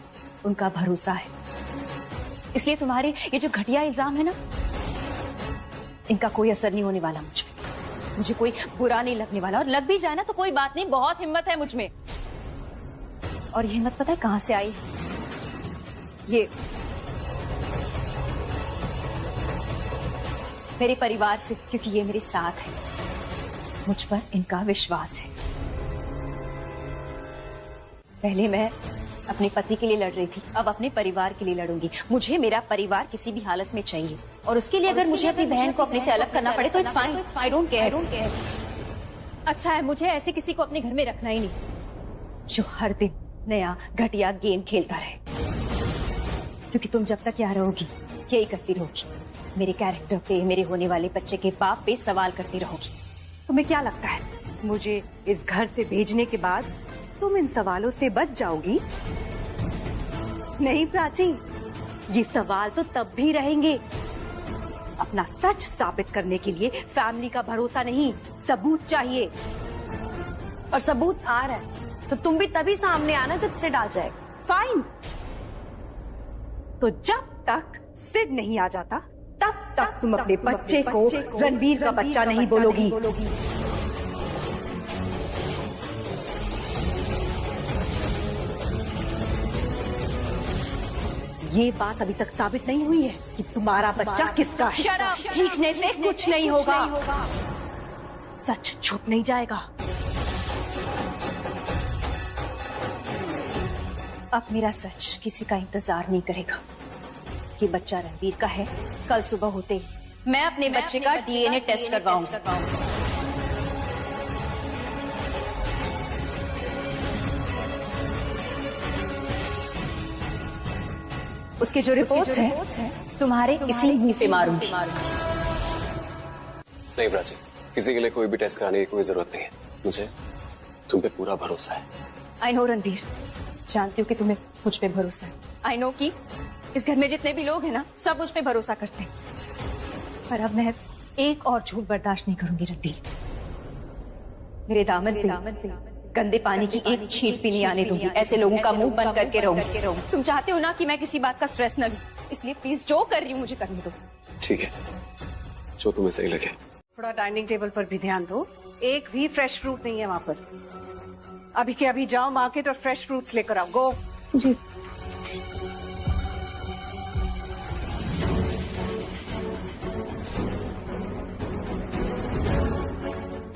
उनका भरोसा है। इसलिए तुम्हारे ये जो घटिया इल्जाम है ना, इनका कोई असर नहीं होने वाला मुझ पे। मुझे कोई बुरा नहीं लगने वाला, और लग भी जाए ना तो कोई बात नहीं, बहुत हिम्मत है मुझ में। और ये हिम्मत पता है कहां से आई? ये मेरे परिवार से, क्योंकि ये मेरे साथ है, मुझ पर इनका विश्वास है। पहले मैं अपने पति के लिए लड़ रही थी, अब अपने परिवार के लिए लड़ूंगी। मुझे मेरा परिवार किसी भी हालत में चाहिए, और उसके लिए अगर मुझे अपनी बहन को अपने से अलग करना पड़े तो it's fine, I don't care. अच्छा है, मुझे ऐसे किसी को अपने घर में रखना ही नहीं जो हर दिन नया घटिया गेम खेलता रहे, क्योंकि तुम जब तक यहाँ रहोगी यही करती रहोगी। मेरे कैरेक्टर पे, मेरे होने वाले बच्चे के बाप पे सवाल करती रहोगी। तुम्हें क्या लगता है मुझे इस घर से भेजने के बाद तुम इन सवालों से बच जाओगी? नहीं प्राची, ये सवाल तो तब भी रहेंगे। अपना सच साबित करने के लिए फैमिली का भरोसा नहीं, सबूत चाहिए। और सबूत आ रहा है तो तुम भी तभी सामने आना जब सिड आ जाए। फाइन, तो जब तक सिड नहीं आ जाता तब तक तुम अपने बच्चे को रणबीर का बच्चा नहीं बोलोगी। ये बात अभी तक साबित नहीं हुई है कि तुम्हारा बच्चा किसका है। चीखने से कुछ नहीं होगा, सच छुप नहीं जाएगा। अब मेरा सच किसी का इंतजार नहीं करेगा। ये बच्चा रणबीर का है। कल सुबह होते ही मैं अपने बच्चे का डीएनए टेस्ट करवाऊंगी। उसके जो रिपोर्ट्स हैं तुम्हारे इसी मुंह पे मारूंगी। नहीं प्राची, किसी के लिए कोई भी टेस्ट कराने की कोई जरूरत नहीं है। मुझे तुम पे पूरा भरोसा है। आई नो रणबीर, जानती हूँ कि तुम्हें मुझ पे भरोसा है। आई नो कि इस घर में जितने भी लोग हैं ना, सब मुझ पे भरोसा करते हैं। पर अब मैं एक और झूठ बर्दाश्त नहीं करूंगी रणबीर। मेरे दामन पे गंदे पानी की एक छींट भी नहीं आने दूंगी। ऐसे लोगों का मुंह बंद करके रहूंगी। तुम चाहते हो ना कि मैं किसी बात का स्ट्रेस न लूं, इसलिए प्लीज जो कर रही हूँ मुझे करने दो। ठीक है, जो तुम्हें सही लगे। थोड़ा डाइनिंग टेबल पर भी ध्यान दो। एक भी फ्रेश फ्रूट नहीं है वहाँ पर। अभी के अभी जाओ मार्केट और फ्रेश फ्रूट्स लेकर आओ। गो जी।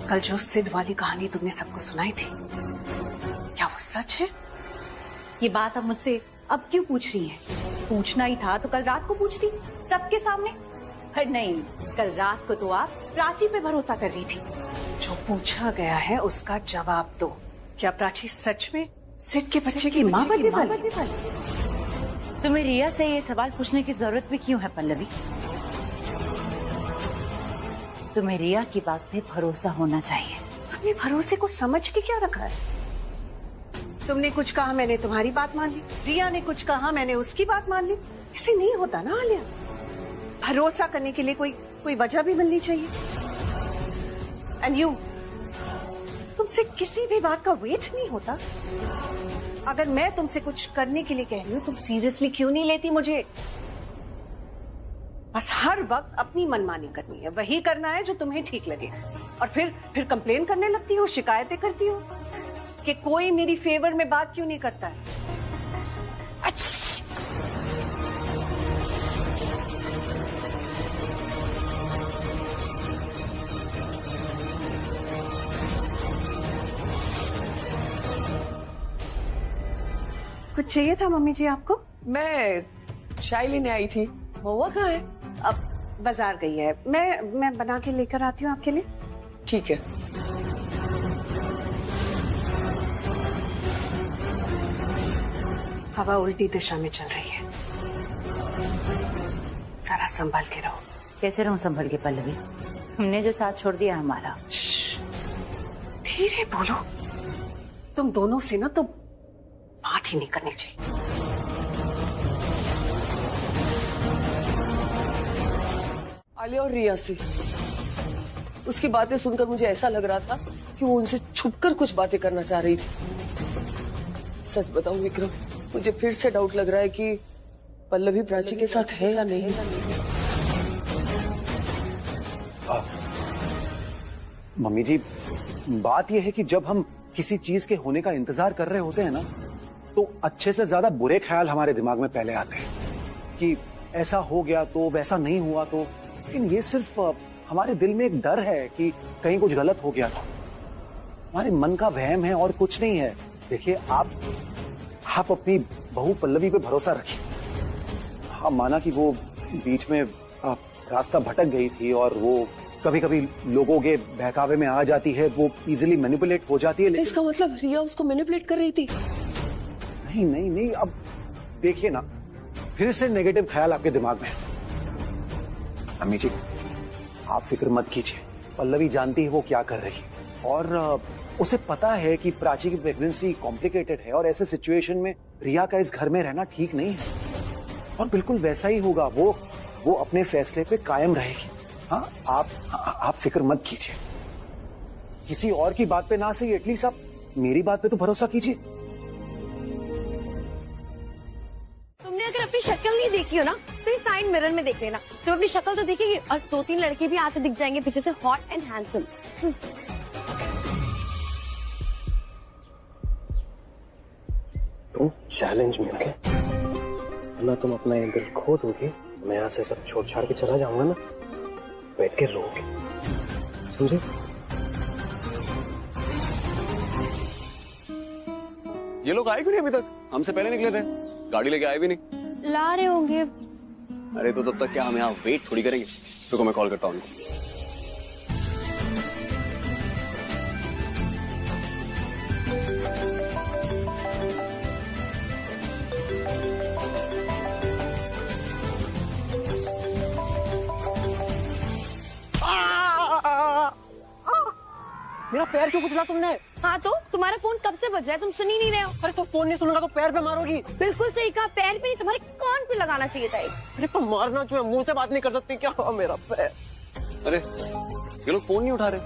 कल जो सिद्ध वाली कहानी तुमने सबको सुनाई थी, क्या वो सच है? ये बात अब मुझसे अब क्यों पूछ रही है? पूछना ही था तो कल रात को पूछती सबके सामने। पर नहीं, कल रात को तो आप प्राची पे भरोसा कर रही थी। जो पूछा गया है उसका जवाब दो। क्या प्राची सच में सिद्ध के बच्चे की माँ बनने वाली? तुम्हें रिया से ये सवाल पूछने की जरूरत भी क्यों है पल्लवी? तुम्हें रिया की बात पे भरोसा होना चाहिए। तुमने भरोसे को समझ के क्या रखा है? तुमने कुछ कहा, मैंने तुम्हारी बात मान ली। रिया ने कुछ कहा, मैंने उसकी बात मान ली। ऐसे नहीं होता ना आलिया। भरोसा करने के लिए कोई वजह भी मिलनी चाहिए। एंड यू, तुमसे किसी भी बात का वेट नहीं होता? अगर मैं तुमसे कुछ करने के लिए कह रही हूँ, तुम सीरियसली क्यों नहीं लेती मुझे? बस हर वक्त अपनी मनमानी करनी है, वही करना है जो तुम्हें ठीक लगे, और फिर कंप्लेन करने लगती हो, शिकायतें करती हो कि कोई मेरी फेवर में बात क्यों नहीं करता है। कुछ चाहिए था मम्मी जी आपको? मैं चाय लेने आई थी। महुआ कहाँ है? अब बाजार गई है। मैं बना के लेकर आती हूँ आपके लिए। ठीक है। हवा उल्टी दिशा में चल रही है, जरा संभल के रहो। कैसे रहूं संभल के पल्लवी? तुमने जो साथ छोड़ दिया हमारा। धीरे बोलो। तुम दोनों से ना तो बात ही नहीं करनी चाहिए। आलिया और रिया से उसकी बातें सुनकर मुझे ऐसा लग रहा था कि वो उनसे छुपकर कुछ बातें करना चाह रही थी। सच बताऊं विक्रम, मुझे फिर से डाउट लग रहा है कि पल्लवी प्राची के साथ है या नहीं। मम्मी जी, बात यह है कि जब हम किसी चीज के होने का इंतजार कर रहे होते हैं ना, तो अच्छे से ज्यादा बुरे ख्याल हमारे दिमाग में पहले आते हैं कि ऐसा हो गया तो, वैसा नहीं हुआ तो। लेकिन ये सिर्फ हमारे दिल में एक डर है कि कहीं कुछ गलत हो गया था। हमारे मन का वहम है और कुछ नहीं है। देखिए, आप अपनी बहू पल्लवी पे भरोसा रखिए। हाँ, माना कि वो बीच में रास्ता भटक गई थी और वो कभी कभी लोगों के बहकावे में आ जाती है, वो इजीली मैनिपुलेट हो जाती है। तो इसका मतलब रिया उसको मैनिपुलेट कर रही थी? नहीं नहीं नहीं, अब देखिए ना, फिर से नेगेटिव ख्याल आपके दिमाग में है। अम्मी जी, आप फिक्र मत कीजिए। पल्लवी जानती है वो क्या कर रही है, और उसे पता है कि प्राची की प्रेगनेंसी कॉम्प्लिकेटेड है और ऐसे सिचुएशन में रिया का इस घर में रहना ठीक नहीं है। और बिल्कुल वैसा ही होगा, वो अपने फैसले पे कायम रहेगी। हाँ, आप फिक्र मत कीजिए। किसी और की बात पे ना सही, एटलीस्ट आप मेरी बात पे तो भरोसा कीजिए। तुमने अगर अपनी शक्ल नहीं देखी हो ना तो इस साइड मिरर में देख लेना, तो अपनी शक्ल तो देखेगी और 2-3 लड़के भी आते दिख जाएंगे पीछे से हॉट एंड हैंडसम। तुम चैलेंज में होगे ना, तुम अपना ये दिल खो दोगे, मैं यहाँ से सब छोड़ छाड़ के चला जाऊंगा ना, बैठ के रोगे, समझे? ये लोग आए क्यों नहीं अभी तक? हमसे पहले निकले थे, गाड़ी लेके आए भी नहीं। ला रहे होंगे। अरे तो तब तक क्या हम यहाँ वेट थोड़ी करेंगे? रुको मैं कॉल करता हूँ उनको। मेरा पैर क्यों कुचला तुमने? हाँ तो तुम्हारा फोन कब से बज रहा है, तुम सुन ही नहीं रहे हो। अरे तो फोन नहीं सुनेगा तो पैर पे मारोगी। बिल्कुल सही कहा, पैर पे नहीं तुम्हारे कान पे लगाना चाहिए था। अरे तो मारना क्यों है? मुंह से बात नहीं कर सकती क्या? मेरा पैर। अरे ये लोग फोन नहीं उठा रहे,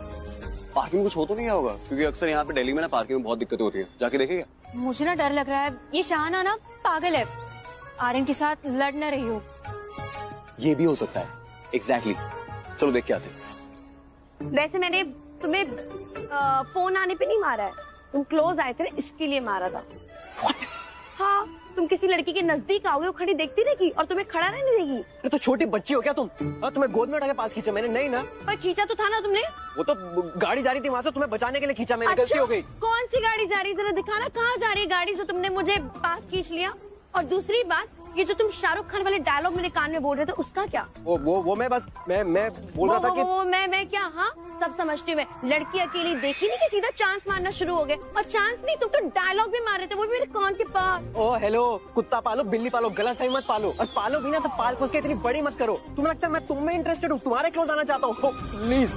पार्किंग में कुछ हो तो नहीं गया होगा? क्योंकि अक्सर यहाँ पे दिल्ली में ना पार्किंग में बहुत दिक्कतें होती है, जाके देखेगा। मुझे ना डर लग रहा है, ये शाहाना ना पागल है, आर्यन के साथ लड़ न रही हो। ये भी हो सकता है, एग्जैक्टली। चलो देख के आते हैं। वैसे मैंने तुम्हें फोन आने पे नहीं मारा है, तुम क्लोज आए थे ना इसके लिए मारा था। What? हाँ, तुम किसी लड़की के नजदीक आओगे, वो खड़ी देखती रहेगी और तुम्हें खड़ा रहने देगी। अरे तो छोटी बच्ची हो क्या तुम? हाँ, तुम्हें गोद में उठा के पास खींचा मैंने? नहीं ना। पर खींचा तो था ना तुमने। वो तो गाड़ी जा रही थी वहाँ से, तुम्हें बचाने के लिए खींचा मैंने। अच्छा, गलती हो गई। कौन सी गाड़ी जा रही, जरा दिखाना कहाँ जा रही है गाड़ी जो तुमने मुझे पास खींच लिया। और दूसरी बात, ये जो तुम शाहरुख खान वाले डायलॉग मेरे कान में बोल रहे थे उसका क्या? वो मैं बस मैं बोल रहा था कि वो मैं क्या? हाँ सब समझती हूँ मैं। लड़की अकेली देखी नहीं कि सीधा चांस मारना शुरू हो गए, और चांस नहीं, तुम तो डायलॉग भी मार रहे थे, वो भी मेरे कान के पास। ओ हेलो, कुत्ता पालो बिल्ली पालो, गलत है मत पालो, और पालो भी ना तो पाल पोस के इतनी बड़ी मत करो। तुम्हें लगता है मैं तुम में इंटरेस्टेड हूँ, तुम्हारे क्लोज आना चाहता हूँ? प्लीज,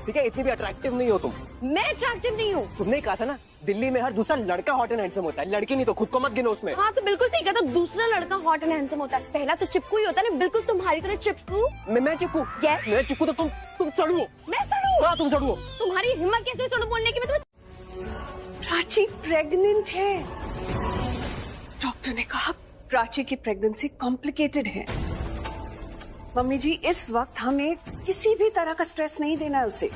ठीक है? इतनी भी अट्रैक्टिव नहीं हो तुम। मैं अट्रैक्टिव नहीं हूँ। तुमने कहा था ना दिल्ली में हर दूसरा लड़का हॉट एंड हैंडसम होता है, लड़की नहीं, तो खुद को मत गिनो उसमें। हाँ तो बिल्कुल सही कहा, तो दूसरा लड़का हॉट एंड हैंडसम होता है, पहला तो चिपकू ही होता है ना, बिल्कुल तुम्हारी तरह चिपकू। मैं चिपकू? Yes. मैं चिपकू तो तुम सड़ू हो। मैं सड़ू? हाँ तुम सड़ू हो। तुम्हारी हिम्मत कैसे सड़ू बोलने की? मैं तुम्हें प्राची प्रेग्नेंट है। डॉक्टर ने कहा प्राची की प्रेगनेंसी कॉम्प्लिकेटेड है। मम्मी जी, इस वक्त हमें किसी भी तरह का स्ट्रेस नहीं देना है उसे।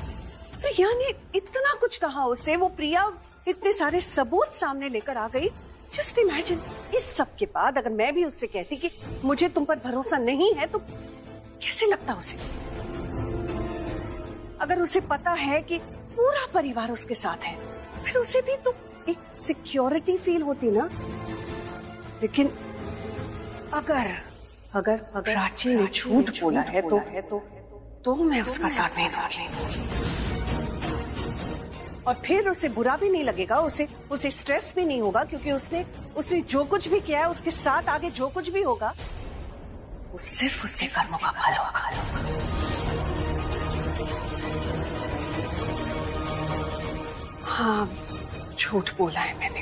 तो यानी इतना कुछ कहा उसे, वो प्रिया इतने सारे सबूत सामने लेकर आ गई। जस्ट इमेजिन, इस सब के बाद अगर मैं भी उससे कहती कि मुझे तुम पर भरोसा नहीं है, तो कैसे लगता उसे? अगर उसे पता है कि पूरा परिवार उसके साथ है, फिर उसे भी तो एक सिक्योरिटी फील होती ना। लेकिन अगर प्राची ने झूठ बोला है तो मैं उसका साथ नहीं दूंगी। और फिर उसे बुरा भी नहीं लगेगा, उसे स्ट्रेस भी नहीं होगा, क्योंकि उसने जो कुछ भी किया है, उसके साथ आगे जो कुछ भी होगा वो सिर्फ उसके कर्मों का फल होगा। हाँ, झूठ बोला है मैंने।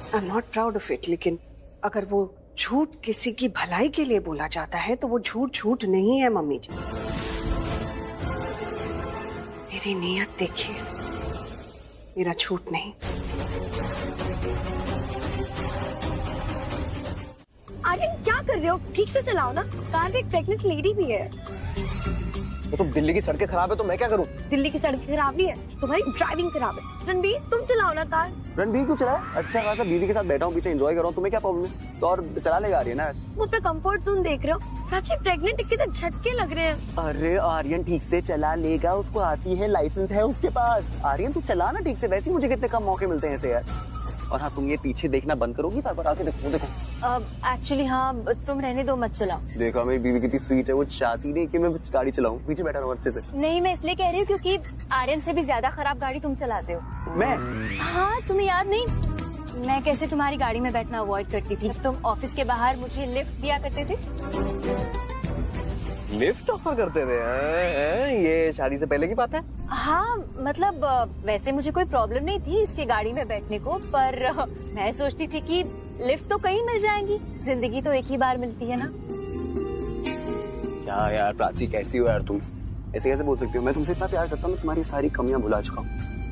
I am not proud of it, लेकिन अगर वो झूठ किसी की भलाई के लिए बोला जाता है तो वो झूठ नहीं है मम्मी जी। मेरी नीयत देखिए, मेरा झूठ नहीं। अरे क्या कर रहे हो? ठीक से चलाओ ना, कार में एक प्रेग्नेंट लेडी भी है। तो दिल्ली की सड़कें खराब है तो मैं क्या करूं? दिल्ली की सड़कें खराब नहीं है, तुम्हारी ड्राइविंग खराब है। रणबीर तुम चलाओ ना कार। रणबीर क्यों चलाए? अच्छा खासा बीवी के साथ बैठा हूँ, पीछे एंजॉय कर रहा हूँ, तुम्हें क्या प्रॉब्लम है? तो और चला लेगा आर्यन ना। वो अपना कंफर्ट जोन देख रहे हो? प्राची प्रेग्नेंट, कितने झटके लग रहे हैं। अरे आर्यन ठीक से चला लेगा, उसको आती है, लाइसेंस है उसके पास। आर्यन तू चला ना ठीक से, वैसे ही मुझे कितने कम मौके मिलते हैं ऐसे यार। और हाँ, तुम ये पीछे देखना बंद करोगी? बार बार आके देखो। एक्चुअली हाँ, तुम रहने दो, मत चलाओ। देखा मेरी बीवी कितनी स्वीट है, वो चाहती नहीं कि मैं गाड़ी चलाऊं, पीछे बैठा रहूं अच्छे से। नहीं, मैं इसलिए कह रही हूँ क्योंकि आर्यन से भी ज्यादा खराब गाड़ी तुम चलाते हो। मैं? हाँ, तुम्हें याद नहीं मैं कैसे तुम्हारी गाड़ी में बैठना अवॉइड करती थी? तुम ऑफिस के बाहर मुझे लिफ्ट दिया करते थे। लिफ्ट ऑफर करते थे? ये शादी से पहले की बात है? हाँ, मतलब वैसे मुझे कोई प्रॉब्लम नहीं थी इसकी गाड़ी में बैठने को, पर मैं सोचती थी कि लिफ्ट तो कहीं मिल जाएंगी, जिंदगी तो एक ही बार मिलती है ना। क्या यार प्राची, कैसी हो यार तुम? ऐसे कैसे बोल सकती हो? मैं तुमसे इतना प्यार करता हूँ, मैं तुम्हारी सारी कमियां भुला चुका हूँ।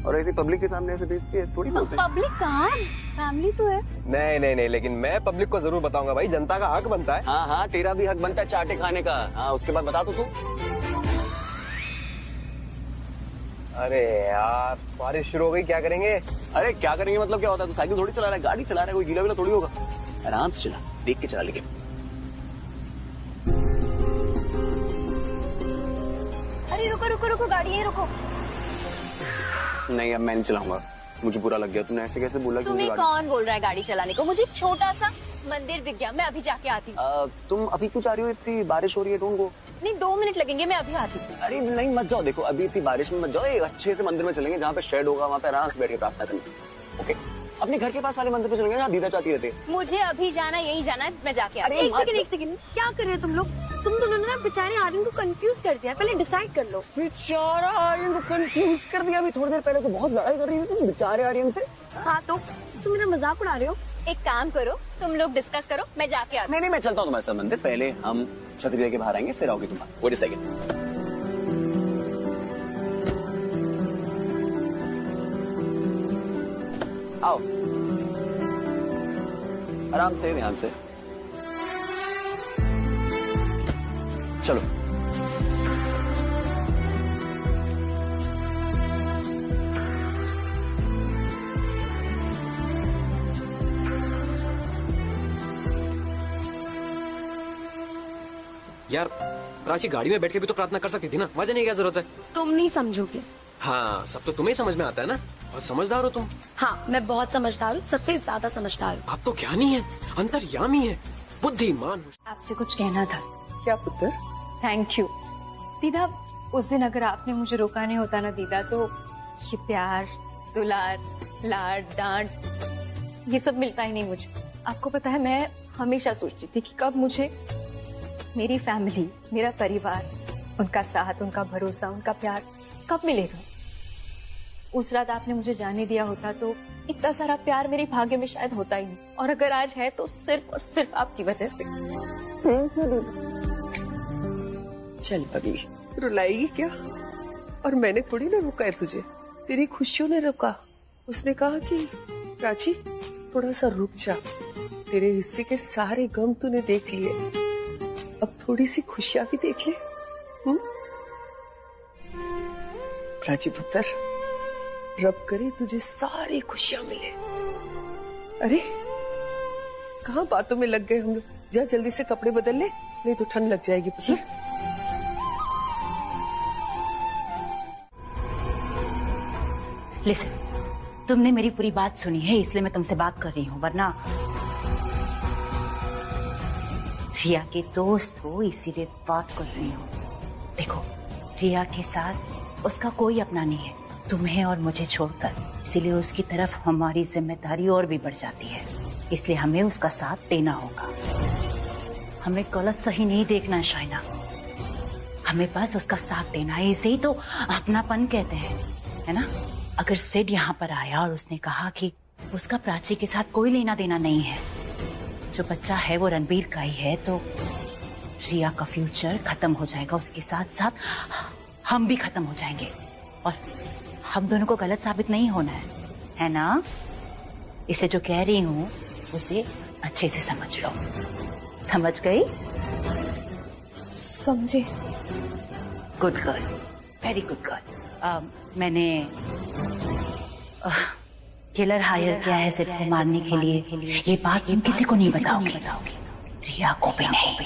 और ऐसे पब्लिक के सामने ऐसे बेइज्जती है थोड़ी बोलते हैं। पब्लिक कहाँ, फैमिली तो है। नहीं नहीं नहीं, लेकिन मैं पब्लिक को जरूर बताऊंगा भाई, जनता का हक बनता है। हाँ हाँ, तेरा भी हक बनता है चाटे खाने का। हाँ, उसके बाद बता तो तू। अरे यार, बारिश शुरू हो गई, क्या करेंगे? अरे क्या करेंगे मतलब क्या होता है? तू साइकिल थोड़ी चला रहा है, गाड़ी चला रहा है, कोई गीला विला थोड़ी होगा। आराम से चला, देख के चला। लेकिन अरे रुको रुको रुको, गाड़ी है, रुको। नहीं, अब मैं नहीं चलाऊंगा, मुझे बुरा लग गया। तुमने ऐसे कैसे बोला कि तुम्हें कौन बोल रहा है गाड़ी चलाने को? मुझे छोटा सा मंदिर दिख गया, मैं अभी जाके आती हूँ। तुम अभी क्यों जा रही हो? इतनी बारिश हो रही है, ढूंढ को। नहीं, 2 मिनट लगेंगे, मैं अभी आती हूँ। अरे नहीं, मत जाओ। देखो अभी इतनी बारिश में मत जाओ, एक अच्छे से मंदिर में चलेंगे जहाँ पे शेड होगा, वहाँ पे आराम से बैठ के प्रार्थना करेंगे। ओके, अपने घर के पास वाले मंदिर पे चलेंगे जहाँ दीदा चाहती रहती है। मुझे अभी जाना, यही जाना है, मैं जाके आती हूँ। एक सेकंड, क्या कर रहे हो तुम लोग? तुम दोनों ने ना बेचारे आर्यन को कंफ्यूज कर दिया। पहले डिसाइड कर लो। बेचारा आर्यन को कंफ्यूज कर दिया। अभी थोड़ी देर पहले तो बहुत लड़ाई कर रही थी तुम बेचारे आर्यन से। हाँ तो तुम मेरा मजाक उड़ा रहे हो? एक काम करो, तुम लोग डिस्कस करो, मैं जाके आती हूँ। नहीं, मैं चलता हूँ तुम्हारे साथ मंदिर। पहले हम छतरी लेके बाहर आएंगे, फिर आओगे तुम। Wait a second. आओ, आराम से, ध्यान से चलो। यार प्राची, गाड़ी में बैठ के भी तो प्रार्थना कर सकती थी ना, वजह नहीं, क्या जरूरत है? तुम नहीं समझोगे। हाँ, सब तो तुम्हें समझ में आता है ना, बहुत समझदार हो तुम। हाँ, मैं बहुत समझदार हूँ, सबसे ज्यादा समझदार हूँ। आप तो ज्ञानी है, अंतर्यामी है, बुद्धिमान। आपसे कुछ कहना था। क्या पुत्र? थैंक यू दीदा। उस दिन अगर आपने मुझे रोका नहीं होता ना दीदा, तो ये प्यार, दुलार, लाड, डांट, ये सब मिलता ही नहीं मुझे। आपको पता है, मैं हमेशा सोचती थी कि कब मुझे मेरी फैमिली, मेरा परिवार, उनका साथ, उनका भरोसा, उनका प्यार कब मिलेगा। उस रात आपने मुझे जाने दिया होता तो इतना सारा प्यार मेरे भाग्य में शायद होता ही नहीं। और अगर आज है तो सिर्फ और सिर्फ आपकी वजह से। चल पगली, रुलाएगी क्या? और मैंने थोड़ी ना रोका है तुझे, तेरी खुशियों ने रोका। उसने कहा कि प्राची थोड़ा सा रुक जा, तेरे हिस्से के सारे गम तूने देख लिए, अब थोड़ी सी खुशियां भी देख ले। प्राची पुत्र, रब करे तुझे सारी खुशियां मिले। अरे कहाँ बातों में लग गए हम लोग? जा जल्दी से कपड़े बदल ले, नहीं तो ठंड लग जाएगी पुत्र। लिसन, तुमने मेरी पूरी बात सुनी है, इसलिए मैं तुमसे बात कर रही हूँ, वरना रिया के दोस्त हो इसीलिए बात कर रही हूँ। देखो, रिया के साथ उसका कोई अपना नहीं है, तुम्हें और मुझे छोड़कर, इसीलिए उसकी तरफ हमारी जिम्मेदारी और भी बढ़ जाती है। इसलिए हमें उसका साथ देना होगा। हमें गलत सही नहीं देखना है शाइना, हमें बस उसका साथ देना है। इसे ही तो अपनापन कहते हैं, है ना? अगर सिड यहाँ पर आया और उसने कहा कि उसका प्राची के साथ कोई लेना देना नहीं है, जो बच्चा है वो रणबीर का ही है, तो रिया का फ्यूचर खत्म हो जाएगा, उसके साथ साथ हम भी खत्म हो जाएंगे। और हम दोनों को गलत साबित नहीं होना है ना? इसलिए जो कह रही हूँ उसे अच्छे से समझ लो। समझ गई? समझे। Good girl, very good girl. मैंने किलर हायर किया है सिड को मारने के लिए। ये बात तुम किसी को नहीं बताओगी, रिया को भी नहीं।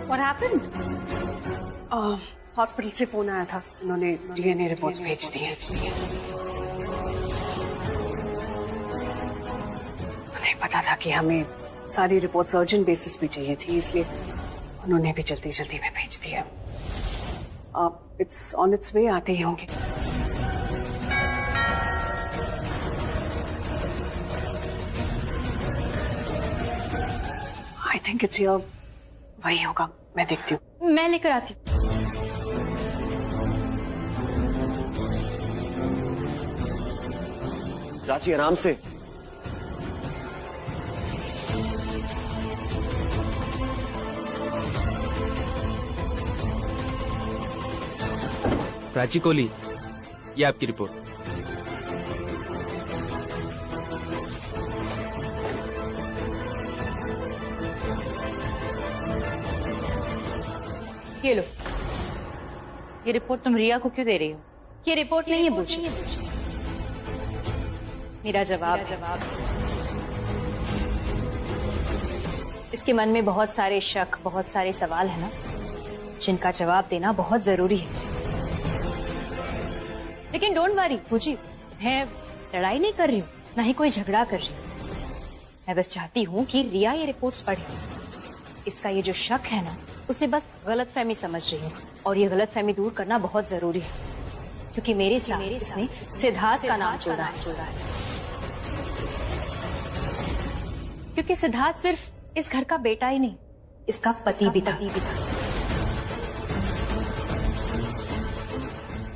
What happened? हॉस्पिटल से फोन आया था, उन्होंने डीएनए रिपोर्ट्स भेज दी हैं। उन्हें पता था कि हमें सारी रिपोर्ट्स अर्जेंट बेसिस पे चाहिए थी, इसलिए उन्होंने भी जल्दी जल्दी में भेज दिया। इट्स ऑन इट्स वे, आते ही होंगे। आई थिंक इट्स योर, वही होगा, मैं देखती हूँ। मैं लेकर आती हूँ। प्राची आराम से। प्राची कोहली, ये आपकी रिपोर्ट। ये लो। ये रिपोर्ट तुम रिया को क्यों दे रही हो? ये रिपोर्ट नहीं है बूजी, मेरा जवाब। इसके मन में बहुत सारे शक, बहुत सारे सवाल है ना, जिनका जवाब देना बहुत जरूरी है। लेकिन डोंट वरी बूजी, मैं लड़ाई नहीं कर रही हूँ, ना ही कोई झगड़ा कर रही हूँ। मैं बस चाहती हूँ कि रिया ये रिपोर्ट्स पढ़े। इसका ये जो शक है ना, उसे बस गलतफहमी समझ रही हूँ, और ये गलतफहमी दूर करना बहुत जरूरी है, क्योंकि मेरे साथ इसने सिद्धार्थ का नाम जोड़ा है। क्योंकि सिद्धार्थ सिर्फ इस घर का बेटा ही नहीं, इसका पति भी था।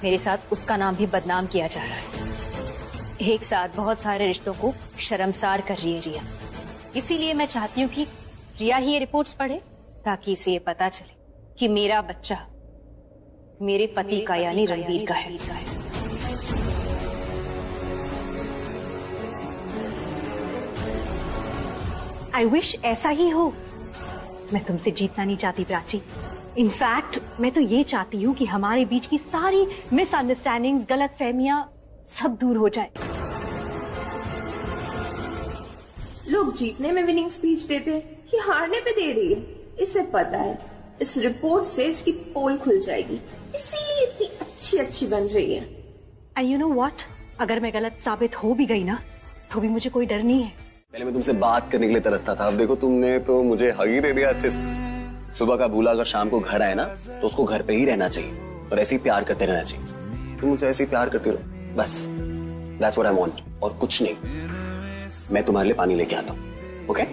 मेरे साथ उसका नाम भी बदनाम किया जा रहा है। एक साथ बहुत सारे रिश्तों को शर्मसार कर रही है रिया। इसीलिए मैं चाहती हूँ कि रिया ही ये रिपोर्ट्स पढ़े, ताकि इसे ये पता चले कि मेरा बच्चा मेरे पति का यानी रणवीर का है। आई विश ऐसा ही हो। मैं तुमसे जीतना नहीं चाहती प्राची। इनफैक्ट मैं तो ये चाहती हूँ कि हमारे बीच की सारी मिसअंडरस्टैंडिंग्स, गलतफहमियां सब दूर हो जाए। लोग जीतने में विनिंग स्पीच देते हैं, ये हारने पे दे रही है। इसे पता है इस रिपोर्ट से इसकी पोल खुल जाएगी, इसीलिए इतनी अच्छी बन रही है। एंड यू नो व्हाट, अगर मैं गलत साबित हो भी गई ना, तो भी मुझे कोई डर नहीं है। पहले मैं तुमसे बात करने के लिए तरसता था, अब देखो तुमने तो मुझे हग ही दे दिया अच्छे से। सुबह का भूला अगर शाम को घर आए ना, तो उसको घर पे ही रहना चाहिए और ऐसे ही प्यार करते रहना चाहिए। तुम मुझे ऐसे ही प्यार करते रहो बस। दैट्स व्हाट आई वांट, और कुछ नहीं। मैं तुम्हारे लिए पानी लेके आता हूँ, okay?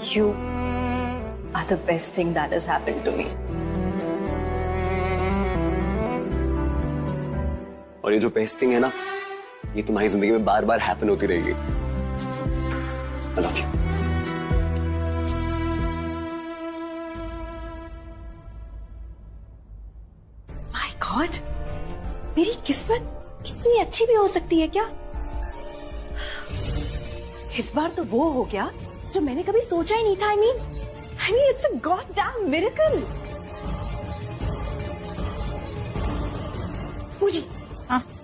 You are the best thing that has happened to me. और ये जो बेस्ट थिंग है ना, ये तुम्हारी जिंदगी में बार बार हैपन होती रहेगी। I love you. My God, मेरी किस्मत इतनी अच्छी भी हो सकती है क्या? इस बार तो वो हो गया जो मैंने कभी सोचा ही नहीं था। I mean it's a goddamn miracle.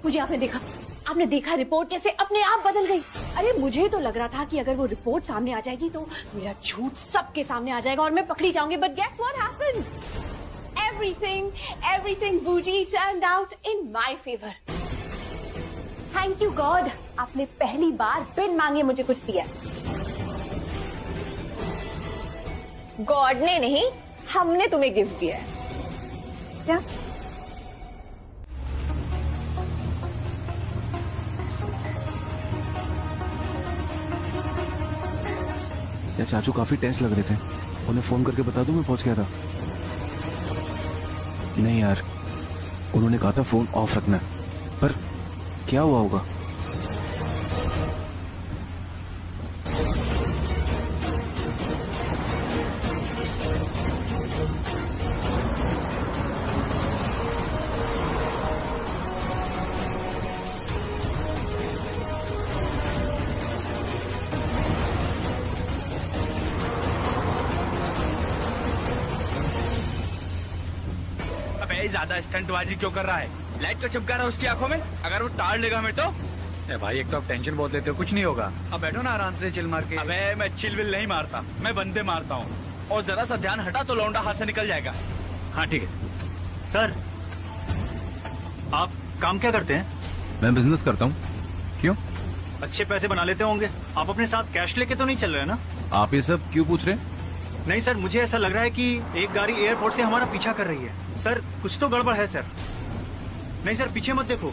मुझे आपने देखा रिपोर्ट कैसे अपने आप बदल गई। अरे मुझे तो लग रहा था कि अगर वो रिपोर्ट सामने आ जाएगी तो मेरा झूठ सबके सामने आ जाएगा और मैं पकड़ी जाऊंगी। But guess what happened? Everything boogie turned out in my favour. Thank you God, आपने पहली बार बिन मांगे मुझे कुछ दिया। गॉड ने नहीं, हमने तुम्हें गिफ्ट दिया है। क्या? या चाचू काफी टेंस लग रहे थे, उन्हें फोन करके बता दूं मैं पहुंच गया था? नहीं यार, उन्होंने कहा था फोन ऑफ रखना, पर क्या हुआ होगा? ज्यादा स्टंटबाजी क्यों कर रहा है? लाइट क्यों चिपका रहा है उसकी आंखों में? अगर वो टाड़ लेगा हमें तो? भाई एक तो आप टेंशन बहुत लेते हो, कुछ नहीं होगा। अब बैठो ना आराम से चिल मार के। अबे मैं चिल विल नहीं मारता, मैं बंदे मारता हूँ। और जरा सा ध्यान हटा तो लौंडा हाथ से निकल जाएगा। हाँ ठीक है। सर, आप काम क्या करते हैं? मैं बिजनेस करता हूँ। क्यों? अच्छे पैसे बना लेते होंगे। आप अपने साथ कैश लेके तो नहीं चल रहे ना? आप ये सब क्यों पूछ रहे? नहीं सर, मुझे ऐसा लग रहा है कि एक गाड़ी एयरपोर्ट से हमारा पीछा कर रही है। सर कुछ तो गड़बड़ है सर। नहीं सर, पीछे मत देखो,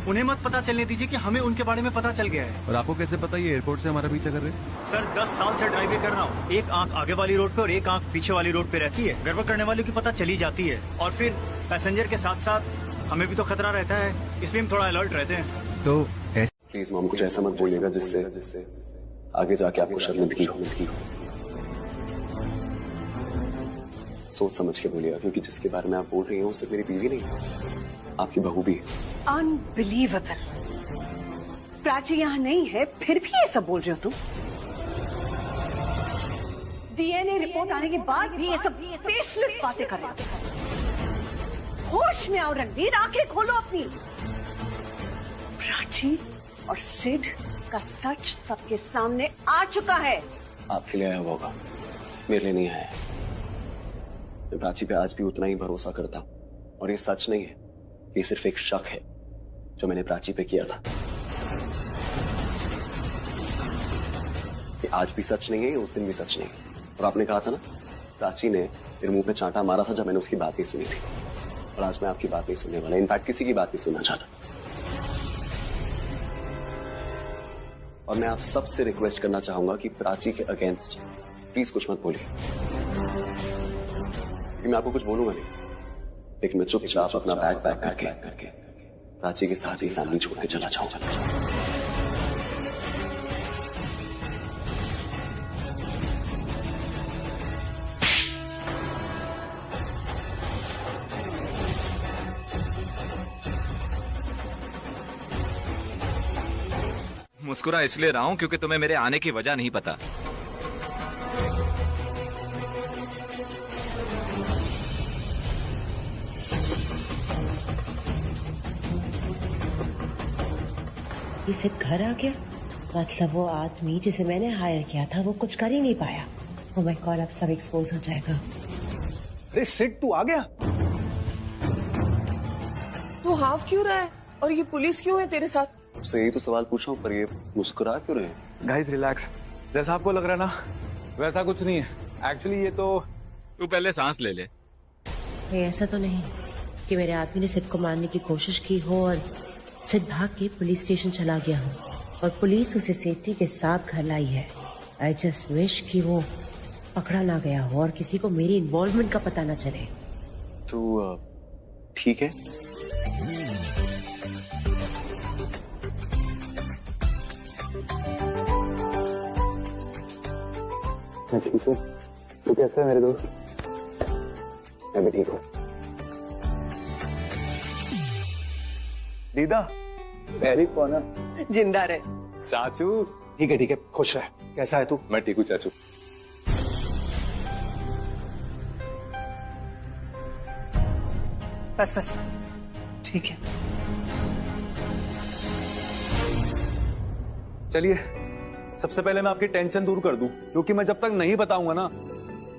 उन्हें मत पता चलने दीजिए कि हमें उनके बारे में पता चल गया है। और आपको कैसे पता ये एयरपोर्ट से हमारा पीछा कर रहे हैं? सर 10 साल से ड्राइविंग कर रहा हूँ। एक आंख आगे वाली रोड पे और एक आंख पीछे वाली रोड पे रहती है। गड़बड़ करने वालों की पता चली जाती है और फिर पैसेंजर के साथ साथ हमें भी तो खतरा रहता है, इसलिए हम थोड़ा अलर्ट रहते हैं। तो प्लीज मॉम, कुछ ऐसा मत बोलिएगा जिससे आगे जाके आपको शर्मिंदगी हो। सोच समझ के बोलिएगा, क्योंकि जिसके बारे में आप बोल रही हैं वो सिर्फ मेरी बीवी नहीं, आपकी बहू भी है। अनबिलीवेबल। प्राची यहाँ नहीं है, फिर भी ये सब बोल रहे हो तुम? डीएनए रिपोर्ट आने के बाद भी ये सब बेसलेस बातें कर रहे हो। होश में आओ रणवीर, आंखें खोलो अपनी। प्राची और सिड का सच सबके सामने आ चुका है। आपके लिए आया हुआ होगा, मेरे लिए नहीं आया है। मैं प्राची पे आज भी उतना ही भरोसा करता हूं, और ये सच नहीं है, ये सिर्फ एक शक है जो मैंने प्राची पे किया था। ये आज भी सच नहीं है, ये उस दिन भी सच नहीं है। और आपने कहा था ना, प्राची ने मेरे मुंह पे चांटा मारा था जब मैंने उसकी बात नहीं सुनी थी, और आज मैं आपकी बात नहीं सुनने वाला, इनफैक्ट किसी की बात नहीं सुनना चाहता। और मैं आप सबसे रिक्वेस्ट करना चाहूंगा कि प्राची के अगेंस्ट प्लीज कुछ मत बोलिए। मैं आपको कुछ बोलूंगा नहीं, लेकिन मैं चुपचाप अपना बैग पैक करके प्राची के साथ ही फैमिली छोड़ के चला जाऊंगा। मुस्कुरा इसलिए रहा हूं क्योंकि तुम्हें मेरे आने की वजह नहीं पता। ये सिर्फ घर आ गया, मतलब वो आदमी जिसे मैंने हायर किया था वो कुछ कर ही नहीं पाया। ओह माय गॉड, अब सब एक्सपोज हो जाएगा। अरे सिड, तू आ गया? तू हाफ क्यों रहा है और ये पुलिस क्यों है तेरे साथ? उससे यही तो सवाल पूछा हूँ, पर ये मुस्कुरा क्यों रहे हैं? गाइस रिलैक्स, जैसा आपको लग रहा है ना वैसा कुछ नहीं है। एक्चुअली ये तो तू पहले सांस ले ले। ये ऐसा तो नहीं कि मेरे आदमी ने सिड को मारने की कोशिश की हो और सिड भाग के पुलिस स्टेशन चला गया हो और पुलिस उसे सेफ्टी के साथ घर लाई है। आई जस्ट विश कि वो पकड़ा ना गया हो और किसी को मेरी इन्वॉल्वमेंट का पता ना चले। तो ठीक है, मैं ठीक हूँ। तू कैसा है मेरे दोस्त? मैं भी ठीक हूँ। दीदा, वेरी कौन है? जिंदा रहे चाचू। ठीक है, खुश रह। कैसा है तू? मैं ठीक हूँ चाचू। बस ठीक है। चलिए, सबसे पहले मैं आपकी टेंशन दूर कर दूं, क्योंकि मैं जब तक नहीं बताऊंगा ना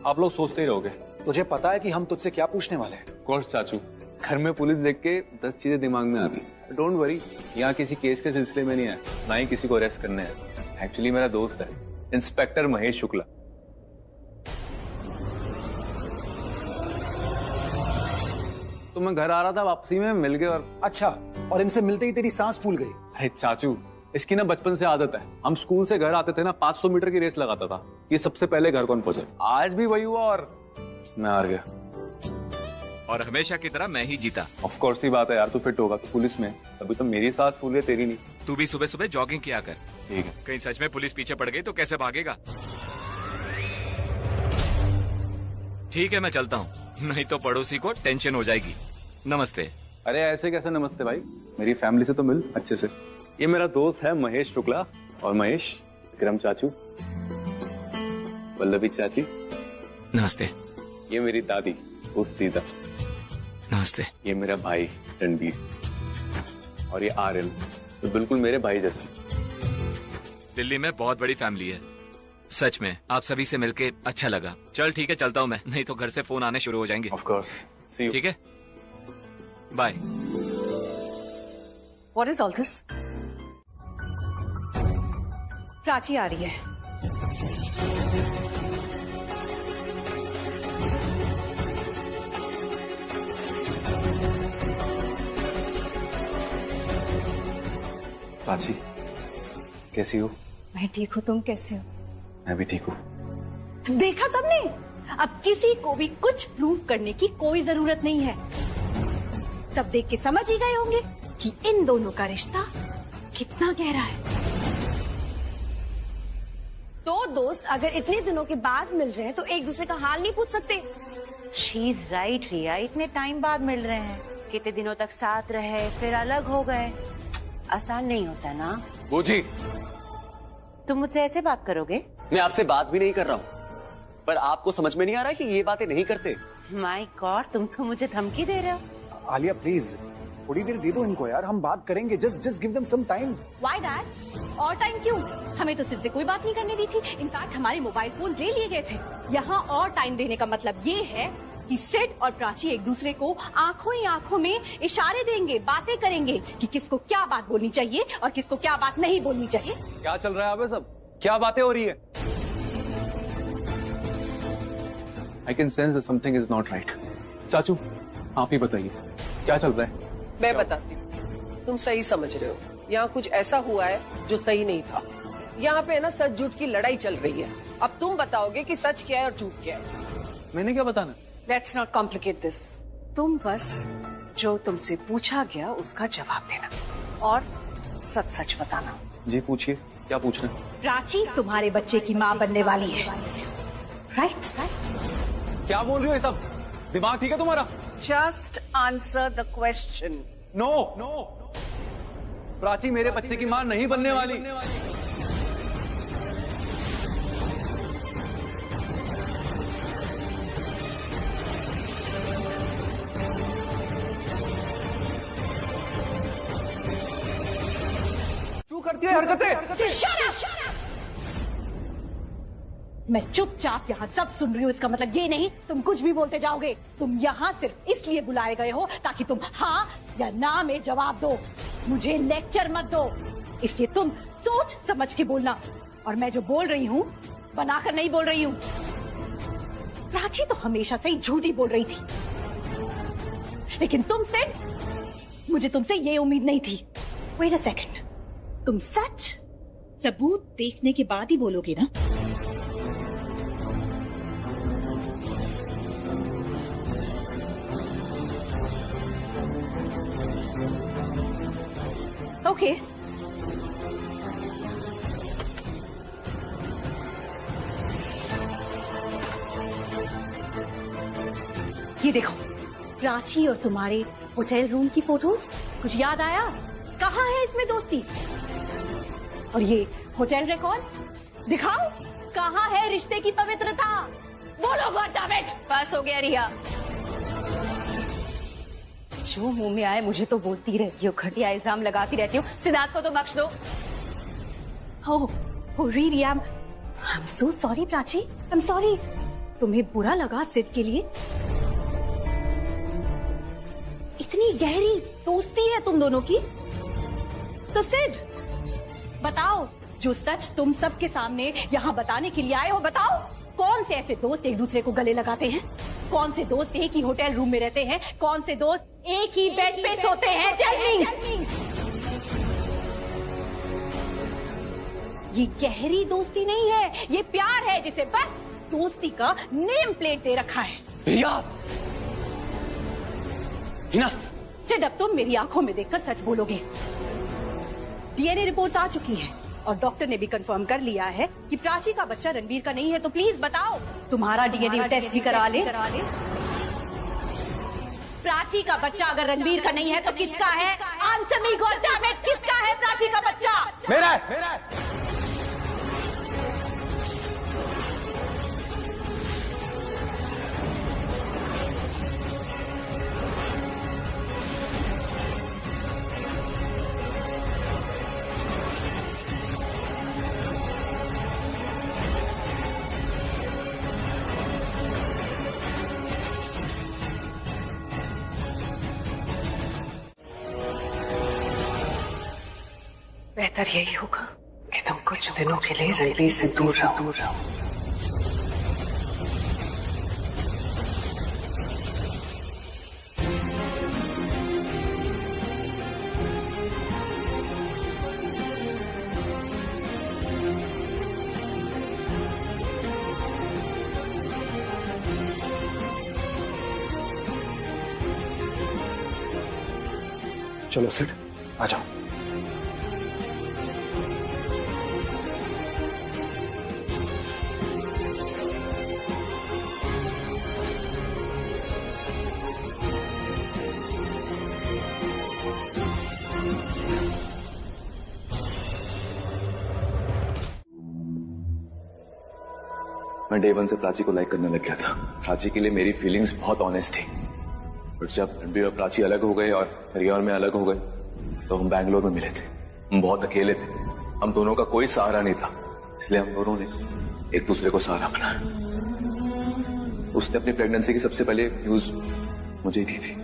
आप लोग सोचते ही रहोगे। तुझे पता है कि हम तुझसे क्या पूछने वाले हैं? कोर्स चाचू, घर में पुलिस देख के 10 चीजें दिमाग में आती। डोंट वरी, यहाँ किसी केस के सिलसिले में नहीं है, ना ही किसी को अरेस्ट करने हैं। एक्चुअली मेरा दोस्त है इंस्पेक्टर महेश शुक्ला। तो मैं घर आ रहा था, वापसी में मिल गए और अच्छा, और इनसे मिलते ही तेरी सांस फूल गई? अरे चाचू, इसकी ना बचपन से आदत है। हम स्कूल से घर आते थे ना, 500 मीटर की रेस लगाता था, ये सबसे पहले घर कौन पहुंचे। आज भी वही हुआ और मैं हार गया। और हमेशा की तरह मैं ही जीता। ऑफ कोर्स ही बात है यार, तू फिट होगा तो पुलिस में, तभी तो मेरी सांस फूल गई, तेरी नहीं। तू भी सुबह सुबह जॉगिंग किया कर। ठीक है। कहीं सच में पुलिस पीछे पड़ गई तो कैसे भागेगा? ठीक है, मैं चलता हूँ, नहीं तो पड़ोसी को टेंशन हो जाएगी। नमस्ते। अरे ऐसे कैसे नमस्ते भाई, मेरी फैमिली से तो मिल अच्छे से। ये मेरा दोस्त है महेश शुक्ला, और महेश, विक्रम चाचू, पल्लवी चाची। नमस्ते। ये मेरी दादी दीदा। नमस्ते। ये मेरा भाई रणबीर, और ये आर्यन, तो बिल्कुल मेरे भाई जैसे। दिल्ली में बहुत बड़ी फैमिली है, सच में आप सभी से मिलके अच्छा लगा। चल ठीक है, चलता हूँ मैं, नहीं तो घर से फोन आने शुरू हो जाएंगे। Of course, see you. ठीक है, bye. What is all this? Prachi आ रही है। प्राची, कैसी हो? मैं ठीक हूँ, तुम कैसे हो? मैं भी ठीक हूँ। देखा सबने, अब किसी को भी कुछ प्रूव करने की कोई जरूरत नहीं है। सब देख के समझ ही गए होंगे कि इन दोनों का रिश्ता कितना गहरा है। तो दोस्त अगर इतने दिनों के बाद मिल रहे हैं तो एक दूसरे का हाल नहीं पूछ सकते? शी इज राइट रिया, इतने टाइम बाद मिल रहे हैं, कितने दिनों तक साथ रहे फिर अलग हो गए, आसान नहीं होता ना। बूजी, तुम मुझसे ऐसे बात करोगे? मैं आपसे बात भी नहीं कर रहा हूँ, पर आपको समझ में नहीं आ रहा कि ये बातें नहीं करते। माय गॉड, तुम तो मुझे धमकी दे रहे हो। आलिया प्लीज थोड़ी देर दे दो इनको यार, हम बात करेंगे। Just give them some time. Why dad? और टाइम क्यों? हमें तो सिर्फ से कोई बात नहीं करने दी थी। इनफैक्ट हमारे मोबाइल फोन ले लिए गए थे। यहाँ और टाइम देने का मतलब ये है कि सिड और प्राची एक दूसरे को आंखों ही आंखों में इशारे देंगे, बातें करेंगे कि किसको क्या बात बोलनी चाहिए और किसको क्या बात नहीं बोलनी चाहिए। क्या चल रहा है अबे सब? क्या बातें हो रही है? I can sense that something is not right. चाचू, आप ही बताइए क्या चल रहा है? मैं बताती हूँ, तुम सही समझ रहे हो। यहाँ कुछ ऐसा हुआ है जो सही नहीं था। यहाँ पे है ना सच झूठ की लड़ाई चल रही है। अब तुम बताओगे कि सच क्या है और झूठ क्या है। मैंने क्या बताना? Let's not complicate this. तुम बस जो तुमसे पूछा गया उसका जवाब देना और सच सच बताना। जी पूछिए, क्या पूछना? प्राची तुम्हारे बच्चे की माँ बनने वाली है, राइट? क्या बोल रही हो ये सब? दिमाग ठीक है तुम्हारा? Just answer the question. No no, Prachi मेरे बच्चे की माँ नहीं बनने वाली। क्यों करती है हरकतें? मैं चुपचाप यहाँ सब सुन रही हूँ, इसका मतलब ये नहीं तुम कुछ भी बोलते जाओगे। तुम यहाँ सिर्फ इसलिए बुलाए गए हो ताकि तुम हाँ या ना में जवाब दो, मुझे लेक्चर मत दो। इसलिए तुम सोच समझ के बोलना, और मैं जो बोल रही हूँ बनाकर नहीं बोल रही हूँ। प्राची तो हमेशा से ही झूठी बोल रही थी, लेकिन तुमसे मुझे तुमसे ये उम्मीद नहीं थी। वेट अ सेकंड, तुम सच सबूत देखने के बाद ही बोलोगे ना? ओके, ये देखो प्राची और तुम्हारे होटल रूम की फोटोज। कुछ याद आया? कहाँ है इसमें दोस्ती? और ये होटल रिकॉर्ड दिखाओ, कहाँ है रिश्ते की पवित्रता? बोलो गॉड डैम इट। बस हो गया रिया, जो मुंह में आए मुझे तो बोलती रहती हो, घटिया इल्जाम लगाती रहती हो। सिद्धार्थ को तो बख्श दो। Oh really? I'm so sorry Prachi, I'm sorry। तुम्हें बुरा लगा सिड के लिए? इतनी गहरी दोस्ती है तुम दोनों की, तो सिड बताओ, जो सच तुम सबके सामने यहाँ बताने के लिए आए हो, बताओ कौन से ऐसे दोस्त एक दूसरे को गले लगाते हैं? कौन से दोस्त एक ही होटल रूम में रहते हैं? कौन से दोस्त एक ही बेड पे सोते हैं? Tell me. ये गहरी दोस्ती नहीं है, ये प्यार है जिसे बस दोस्ती का नेम प्लेट दे रखा है। रिया, इनफ। सिड, अब तुम मेरी आंखों में देखकर सच बोलोगे। डीएनए रिपोर्ट आ चुकी है और डॉक्टर ने भी कंफर्म कर लिया है कि प्राची का बच्चा रणबीर का नहीं है। तो प्लीज बताओ, तुम्हारा डीएनए टेस्ट भी करा ले। प्राची का बच्चा अगर रणबीर का नहीं है तो किसका है? Answer me god damn it, किसका है प्राची का बच्चा? मेरा है। बेहतर यही होगा कि तुम कुछ दिनों के लिए रणबीर से दूर रहो। चलो सिड, आ जाओ। मैं डे 1 से प्राची को लाइक करने लग गया था। प्राची के लिए मेरी फीलिंग्स बहुत ऑनेस्ट थी। बट जब रणबीर और प्राची अलग हो गए और रिया और मैं अलग हो गए तो हम बैंगलोर में मिले थे। हम बहुत अकेले थे, हम दोनों का कोई सहारा नहीं था, इसलिए हम दोनों ने एक दूसरे को सहारा बनाया। उसने अपनी प्रेगनेंसी की सबसे पहले न्यूज मुझे दी थी।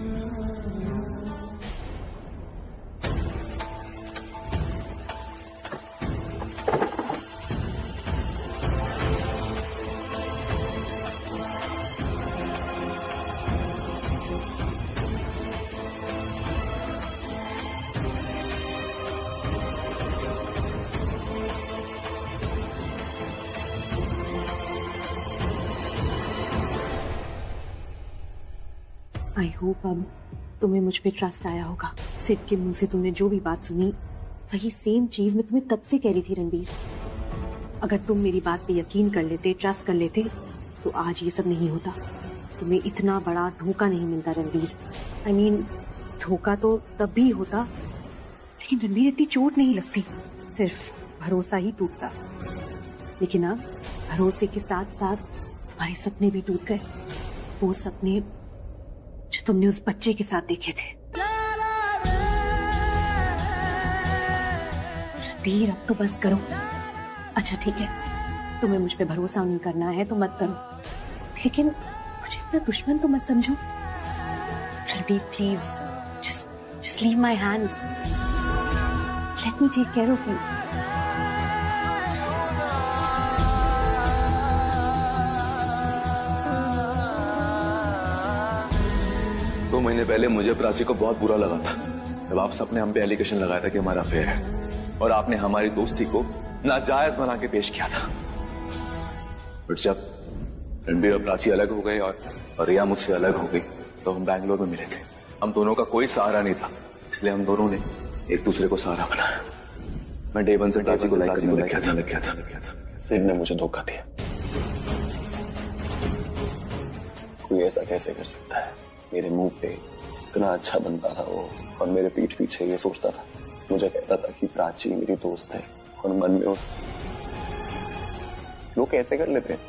आई होप अब तुम्हें मुझ पे ट्रस्ट आया होगा। सिड के मुंह से तुमने जो भी बात सुनी वही सेम चीज मैं तुम्हें तब से कह रही थी रणबीर। अगर तुम मेरी बात पे यकीन कर लेते, ट्रस्ट कर लेते, तो आज ये सब नहीं होता। तुम्हें इतना बड़ा धोखा नहीं मिलता रणबीर। आई मीन धोखा तो तब भी होता, लेकिन रणबीर इतनी चोट नहीं लगती, सिर्फ भरोसा ही टूटता। लेकिन अब भरोसे के साथ साथ तुम्हारे सपने भी टूट गए, वो सपने जो तुमने उस बच्चे के साथ देखे थे। रणबीर अब तो बस करो। अच्छा ठीक है, तुम्हें मुझ पे भरोसा नहीं करना है तो मत करो, लेकिन मुझे अपना दुश्मन तो मत समझो। Ranbir please just leave my hand. Let me take care of you. 2 महीने पहले मुझे प्राची को बहुत बुरा लगा था जब आप सबने हम पे एलिगेशन लगाया था कि हमारा अफेयर है और आपने हमारी दोस्ती को नाजायज बना के पेश किया था। बट जब रणबीर और प्राची अलग हो गए और रिया मुझसे अलग हो गई तो हम बैंगलोर में मिले थे। हम दोनों का कोई सहारा नहीं था, इसलिए हम दोनों ने एक दूसरे को सहारा बनाया। मैं डे 1 से प्राची को लाइक करने लग गया था। सिड ने मुझे धोखा दिया। कोई ऐसा कैसे कर सकता है? मेरे मुंह पे इतना अच्छा बनता था वो, और मेरे पीठ पीछे ये सोचता था, मुझे कहता था कि प्राची मेरी दोस्त है, और मन में वो लोग कैसे कर लेते हैं?